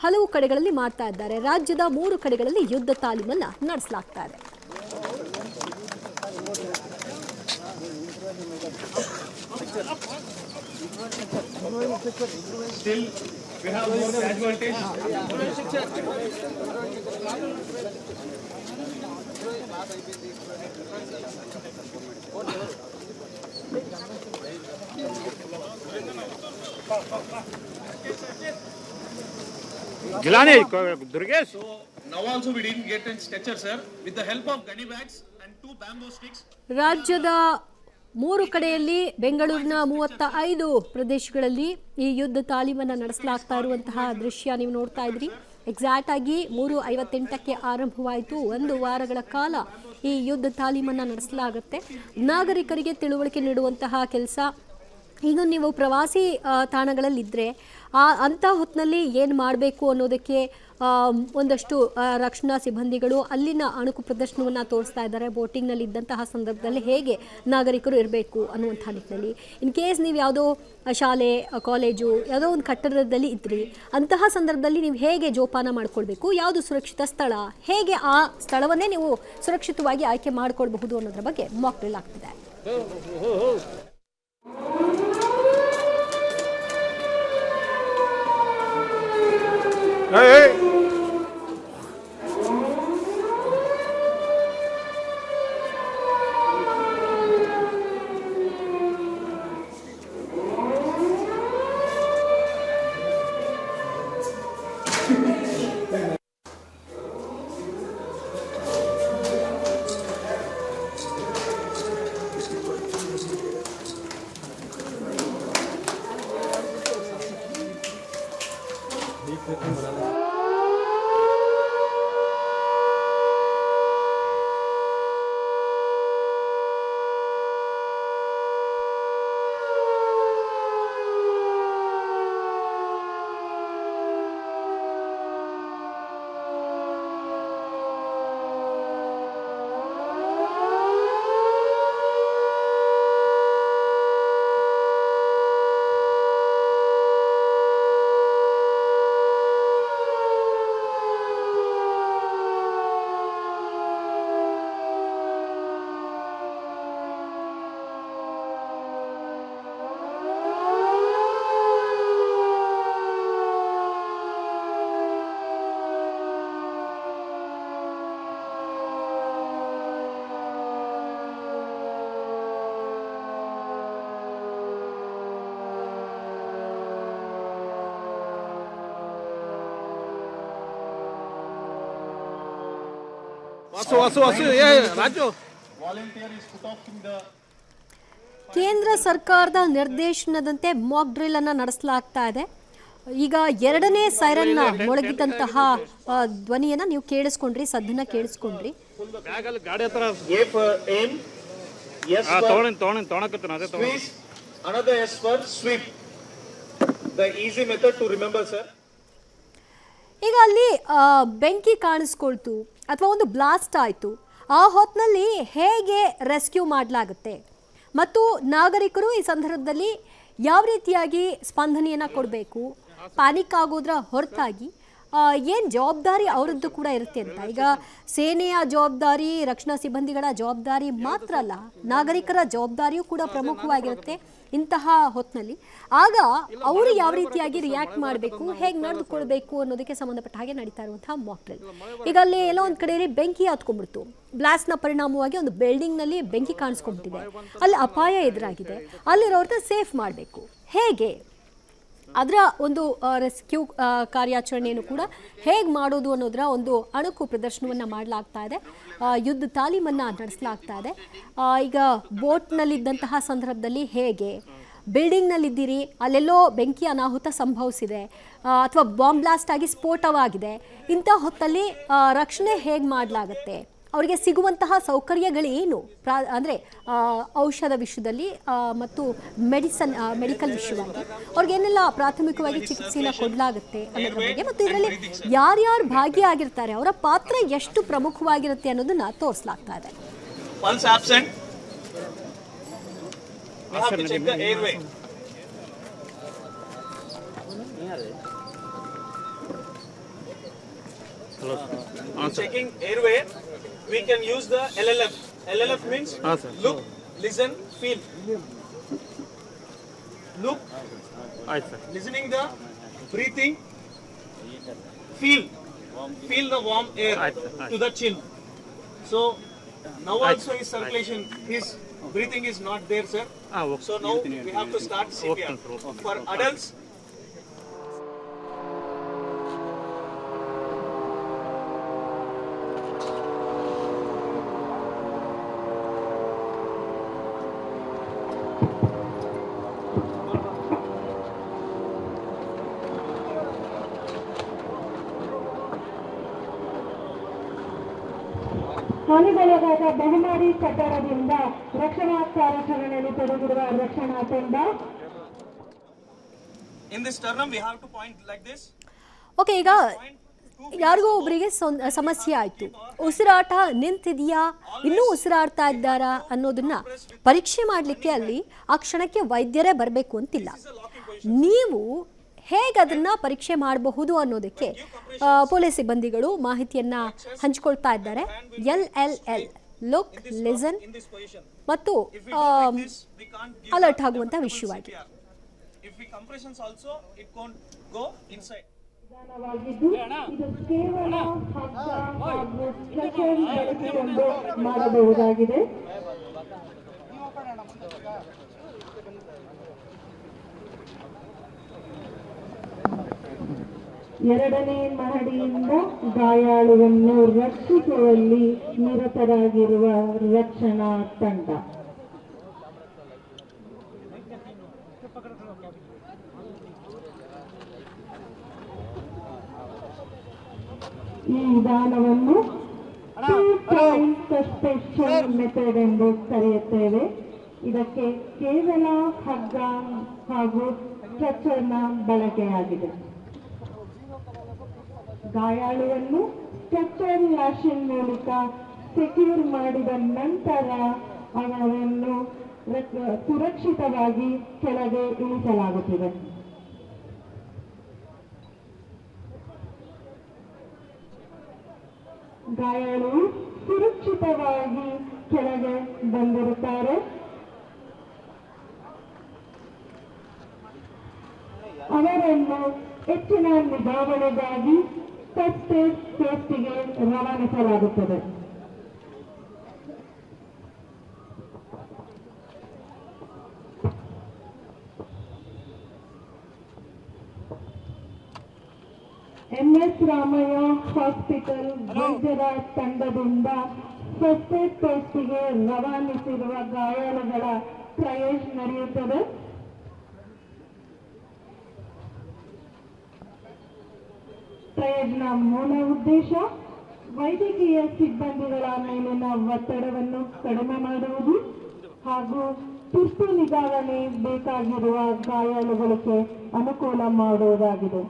ಹಲವು ಕಡೆಗಳಲ್ಲಿ ಮಾಡ್ತಾ ಇದ್ದಾರೆ. ರಾಜ್ಯದ 3 ಕಡೆಗಳಲ್ಲಿ ಯುದ್ಧ ತಾಲೀಮನ್ನು ನಡೆಸಲಾಗ್ತಾ ಇದೆ. Still, we have more casualties. Gilani, Durgesh. So now also we didn't get a stretcher, sir. With the help of gunny bags and 2 bamboo sticks. ರಾಜ್ಯದ 3 ಕಡೆಯಲ್ಲಿ ಬೆಂಗಳೂರಿನ 35 ಪ್ರದೇಶಗಳಲ್ಲಿ ಈ ಯುದ್ಧ ತಾಲೀಮನ್ನು ನಡೆಸಲಾಗ್ತಾ ಇರುವಂತಹ ದೃಶ್ಯ ನೀವು ನೋಡ್ತಾ ಇದ್ರಿ. ಎಕ್ಸಾಕ್ಟ್ ಆಗಿ 3:58ಕ್ಕೆ ಆರಂಭವಾಯಿತು. 1 ವಾರಗಳ ಕಾಲ ಈ ಯುದ್ಧ ತಾಲೀಮನ್ನು ನಡೆಸಲಾಗುತ್ತೆ. ನಾಗರಿಕರಿಗೆ ತಿಳುವಳಿಕೆ ನೀಡುವಂತಹ ಕೆಲಸ. ಈಗ ನೀವು ಪ್ರವಾಸಿ ತಾಣಗಳಲ್ಲಿದ್ದರೆ ಅಂಥ ಹೊತ್ತಿನಲ್ಲಿ ಏನು ಮಾಡಬೇಕು ಅನ್ನೋದಕ್ಕೆ ಒಂದಷ್ಟು ರಕ್ಷಣಾ ಸಿಬ್ಬಂದಿಗಳು ಅಲ್ಲಿನ ಅಣುಕು ಪ್ರದರ್ಶನವನ್ನು ತೋರಿಸ್ತಾ ಇದ್ದಾರೆ. ಬೋಟಿಂಗ್ನಲ್ಲಿ ಇದ್ದಂತಹ ಸಂದರ್ಭದಲ್ಲಿ ಹೇಗೆ ನಾಗರಿಕರು ಇರಬೇಕು ಅನ್ನುವಂಥ ನಿಟ್ಟಿನಲ್ಲಿ. ಇನ್ ಕೇಸ್ ನೀವು ಯಾವುದೋ ಶಾಲೆ, ಕಾಲೇಜು, ಯಾವುದೋ ಒಂದು ಕಟ್ಟಡದಲ್ಲಿ ಇದ್ರಿ, ಅಂತಹ ಸಂದರ್ಭದಲ್ಲಿ ನೀವು ಹೇಗೆ ಜೋಪಾನ ಮಾಡ್ಕೊಳ್ಬೇಕು, ಯಾವುದು ಸುರಕ್ಷಿತ ಸ್ಥಳ, ಹೇಗೆ ಆ ಸ್ಥಳವನ್ನೇ ನೀವು ಸುರಕ್ಷಿತವಾಗಿ ಆಯ್ಕೆ ಮಾಡಿಕೊಳ್ಬಹುದು ಅನ್ನೋದ್ರ ಬಗ್ಗೆ ಮಾಕ್ ಡ್ರಿಲ್ ಆಗ್ತಿದೆ. ಕೇಂದ್ರ ಸರ್ಕಾರದ ನಿರ್ದೇಶನದಂತೆ ಮಾಕ್ ಡ್ರಿಲ್ ಅನ್ನು ನಡೆಸಲಾಗ್ತಾ ಇದೆ. ಈಗ 2ನೇ ಸೈರನ್ ಮೊಳಗಿದಂತಹ ಧ್ವನಿಯನ್ನ ನೀವು ಕೇಳಿಸ್ಕೊಂಡ್ರಿ, ಸದ್ದನ್ನ ಕೇಳಿಸ್ಕೊಂಡ್ರಿ. A for aim, yes for squeeze, another S for sweep. The easy method to remember, sir. ಈಗ ಅಲ್ಲಿ ಬೆಂಕಿ ಕಾಣಿಸ್ಕೊಳ್ತು ಅಥವಾ ಒಂದು ಬ್ಲಾಸ್ಟ್ ಆಯಿತು, ಆ ಹೊತ್ತಿನಲ್ಲಿ ಹೇಗೆ ರೆಸ್ಕ್ಯೂ ಮಾಡಲಾಗುತ್ತೆ ಮತ್ತು ನಾಗರಿಕರು ಈ ಸಂದರ್ಭದಲ್ಲಿ ಯಾವ ರೀತಿಯಾಗಿ ಸ್ಪಂದನೆಯನ್ನು ಕೊಡಬೇಕು, ಪ್ಯಾನಿಕ್ ಆಗೋದ್ರ ಹೊರತಾಗಿ ಏನು ಜವಾಬ್ದಾರಿ ಅವರದ್ದು ಕೂಡ ಇರುತ್ತೆ ಅಂತ. ಈಗ ಸೇನೆಯ ಜವಾಬ್ದಾರಿ, ರಕ್ಷಣಾ ಸಿಬ್ಬಂದಿಗಳ ಜವಾಬ್ದಾರಿ ಮಾತ್ರ ಅಲ್ಲ, ನಾಗರಿಕರ ಜವಾಬ್ದಾರಿಯೂ ಕೂಡ ಪ್ರಮುಖವಾಗಿರುತ್ತೆ ಇಂತಹ ಹೊತ್ತಿನಲ್ಲಿ. ಆಗ ಅವರು ಯಾವ ರೀತಿಯಾಗಿ ರಿಯಾಕ್ಟ್ ಮಾಡಬೇಕು, ಹೇಗೆ ನಡೆದುಕೊಳ್ಬೇಕು ಅನ್ನೋದಕ್ಕೆ ಸಂಬಂಧಪಟ್ಟ ಹಾಗೆ ನಡೀತಾ ಇರುವಂತಹ ಮಾಕ್ ಡ್ರಿಲ್. ಈಗ ಅಲ್ಲಿ ಎಲ್ಲೋ ಒಂದು ಕಡೆಯಲ್ಲಿ ಬೆಂಕಿ ಹತ್ಕೊಂಡ್ಬಿಡ್ತು. ಬ್ಲಾಸ್ಟ್ನ ಪರಿಣಾಮವಾಗಿ ಒಂದು ಬಿಲ್ಡಿಂಗ್ನಲ್ಲಿ ಬೆಂಕಿ ಕಾಣಿಸ್ಕೊಂಡ್ಬಿಟ್ಟಿದೆ, ಅಲ್ಲಿ ಅಪಾಯ ಎದುರಾಗಿದೆ, ಅಲ್ಲಿರೋರ್ನ ಸೇಫ್ ಮಾಡಬೇಕು, ಹೇಗೆ ಅದರ ಒಂದು ರೆಸ್ಕ್ಯೂ ಕಾರ್ಯಾಚರಣೆಯನ್ನು ಕೂಡ ಹೇಗೆ ಮಾಡೋದು ಅನ್ನೋದರ ಒಂದು ಅಣುಕು ಪ್ರದರ್ಶನವನ್ನು ಮಾಡಲಾಗ್ತಾ ಇದೆ. ಯುದ್ಧ ತಾಲೀಮನ್ನು ನಡೆಸಲಾಗ್ತಾ ಇದೆ. ಈಗ ಬೋಟ್ನಲ್ಲಿದ್ದಂತಹ ಸಂದರ್ಭದಲ್ಲಿ ಹೇಗೆ, ಬಿಲ್ಡಿಂಗ್ನಲ್ಲಿದ್ದೀರಿ, ಅಲ್ಲೆಲ್ಲೋ ಬೆಂಕಿ ಅನಾಹುತ ಸಂಭವಿಸಿದೆ ಅಥವಾ ಬಾಂಬ್ ಬ್ಲಾಸ್ಟ್ ಆಗಿ ಸ್ಫೋಟವಾಗಿದೆ, ಇಂಥ ಹೊತ್ತಲ್ಲಿ ರಕ್ಷಣೆ ಹೇಗೆ ಮಾಡಲಾಗತ್ತೆ, ಅವರಿಗೆ ಸಿಗುವಂತಹ ಸೌಕರ್ಯಗಳೇನು, ಅಂದರೆ ಔಷಧ ವಿಷಯದಲ್ಲಿ ಮತ್ತು ಮೆಡಿಕಲ್ ವಿಷಯವಾಗಿ ಅವ್ರಿಗೇನೆಲ್ಲ ಪ್ರಾಥಮಿಕವಾಗಿ ಚಿಕಿತ್ಸೆಯನ್ನು ಕೊಡಲಾಗುತ್ತೆ ಅನ್ನೋದ್ರ ಬಗ್ಗೆ, ಮತ್ತು ಇದರಲ್ಲಿ ಯಾರ್ಯಾರು ಭಾಗಿಯಾಗಿರ್ತಾರೆ, ಅವರ ಪಾತ್ರ ಎಷ್ಟು ಪ್ರಮುಖವಾಗಿರುತ್ತೆ ಅನ್ನೋದನ್ನ ತೋರಿಸಲಾಗ್ತಾ ಇದೆ. Pulse absent. We have to check the airway. Checking airway, we can use the LLF. LLF means look, listen, feel. Look, listening the breathing, feel the warm air to the chin. So now also his circulation, his breathing is not there, sir. So now we have to start CPR. For adults, ಹಾನಿಗೊಳಗಾದ ಬಹುಮಾಡಿ ಕಟ್ಟಡದಿಂದ ರಕ್ಷಣಾ ಕಾರ್ಯಾಚರಣೆಯಲ್ಲಿ ತೊಡಗಿರುವ ರಕ್ಷಣಾ ತಂಡ. in this sternum we have to point like this. Okay, ಈಗ ಯಾರಿಗೋ ಒಬ್ಬರಿಗೆ ಸಮಸ್ಯೆ ಆಯಿತು, ಉಸಿರಾಟ ನಿಂತಿದೆಯಾ, ಇನ್ನೂ ಉಸಿರಾಡ್ತಾ ಇದ್ದಾರಾ ಅನ್ನೋದನ್ನ ಪರೀಕ್ಷೆ ಮಾಡಲಿಕ್ಕೆ ಅಲ್ಲಿ ಆ ಕ್ಷಣಕ್ಕೆ ವೈದ್ಯರೇ ಬರಬೇಕು ಅಂತಿಲ್ಲ. ನೀವು ಹೇಗೆ ಅದನ್ನು ಪರೀಕ್ಷೆ ಮಾಡಬಹುದು ಅನ್ನೋದಕ್ಕೆ ಪೊಲೀಸ್ ಸಿಬ್ಬಂದಿಗಳು ಮಾಹಿತಿಯನ್ನು ಹಂಚಿಕೊಳ್ತಾ ಇದ್ದಾರೆ. LLL, ಲುಕ್, ಲಿಸನ್ ಮತ್ತು ಅಲರ್ಟ್ ಆಗುವಂಥ ವಿಷಯವಾಗಿ. If we compressions also, it won't go inside. ವಿಧಾನವಾಗಿದ್ದು ಇದು ಕೇವಲ ಹಗ್ಗ ಹಾಗೂ ಸ್ಟ್ರೆಚರ್ ಬಳಸಿಕೊಂಡು ಮಾಡಬಹುದಾಗಿದೆ. ಎರಡನೇ ಮಹಡಿಯಿಂದ ಗಾಯಾಳುವನ್ನು ರಕ್ಷಿಸುವಲ್ಲಿ ನಿರತರಾಗಿರುವ ರಕ್ಷಣಾ ತಂಡ. ಈ ವಿಧಾನವನ್ನು ಸಸ್ಪೆನ್ಷನ್ ಮೆಥಡ್ ಎಂದು ಕರೆಯುತ್ತೇವೆ. ಇದಕ್ಕೆ ಕೇವಲ ಹಗ್ಗ ಹಾಗೂ ಸ್ಟ್ರೆಚರ್ನ ಬಳಕೆಯಾಗಿದೆ. ಗಾಯಾಳುವನ್ನು ಸ್ಟ್ರೆಚರ್ ಲ್ಯಾಶಿಂಗ್ ಮೂಲಕ ಸೆಕ್ಯೂರ್ ಮಾಡಿದ ನಂತರ ಅವರನ್ನು ಸುರಕ್ಷಿತವಾಗಿ ಕೆಳಗೆ ಇಳಿಸಲಾಗುತ್ತಿದೆ. ಗಾಯಾಳು ಸುರಕ್ಷಿತವಾಗಿ ಕೆಳಗೆ ಬಂದಿರುತ್ತಾರೆ. ಅವರನ್ನು ಹೆಚ್ಚಿನ ನಿಗಾವಣೆಗಾಗಿ ಫಸ್ಟ್ ಏಡ್ ಪೋಸ್ಟ್ಗೆ ರವಾನಿಸಲಾಗುತ್ತದೆ. MS ರಾಮಯ್ಯ ಹಾಸ್ಪಿಟಲ್ ವೈದ್ಯರ ತಂಡದಿಂದ ಫಸ್ಟ್ ಏಡ್ ಪೋಸ್ಟ್ಗೆ ರವಾನಿಸಿರುವ ಗಾಯಾಳುಗಳ ಟ್ರಯೇಜ್ ನಡೆಯುತ್ತದೆ. ಟ್ರಯೇಜ್ನ ಮೂಲ ಉದ್ದೇಶ ವೈದ್ಯಕೀಯ ಸಿಬ್ಬಂದಿಗಳ ಮೇಲಿನ ಒತ್ತಡವನ್ನು ಕಡಿಮೆ ಮಾಡುವುದು ಹಾಗೂ ತುರ್ತು ನಿಗಾವಣೆ ಬೇಕಾಗಿರುವ ಗಾಯಾಳುಗಳಿಗೆ ಅನುಕೂಲ ಮಾಡುವುದಾಗಿದೆ.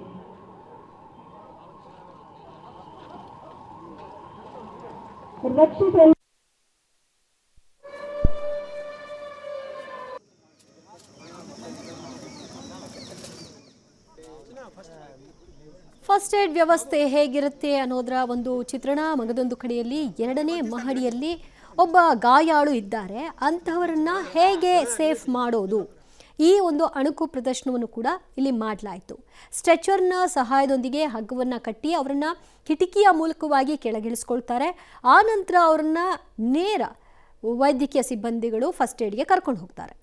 ರಕ್ಷಿಸಲು ಫಸ್ಟ್ ಏಡ್ ವ್ಯವಸ್ಥೆ ಹೇಗಿರುತ್ತೆ ಅನ್ನೋದರ ಒಂದು ಚಿತ್ರಣ. ಮಗದೊಂದು ಕಡೆಯಲ್ಲಿ 2ನೇ ಮಹಡಿಯಲ್ಲಿ ಒಬ್ಬ ಗಾಯಾಳು ಇದ್ದಾರೆ, ಅಂತಹವರನ್ನ ಹೇಗೆ ಸೇಫ್ ಮಾಡೋದು, ಈ ಒಂದು ಅಣುಕು ಪ್ರದರ್ಶನವನ್ನು ಕೂಡ ಇಲ್ಲಿ ಮಾಡಲಾಯಿತು. ಸ್ಟ್ರೆಚರ್ನ ಸಹಾಯದೊಂದಿಗೆ ಹಗ್ಗವನ್ನು ಕಟ್ಟಿ ಅವರನ್ನ ಕಿಟಕಿಯ ಮೂಲಕವಾಗಿ ಕೆಳಗಿಳಿಸ್ಕೊಳ್ತಾರೆ. ಆ ನಂತರ ಅವರನ್ನ ನೇರ ವೈದ್ಯಕೀಯ ಸಿಬ್ಬಂದಿಗಳು ಫಸ್ಟ್ ಏಡ್ಗೆ ಕರ್ಕೊಂಡು ಹೋಗ್ತಾರೆ.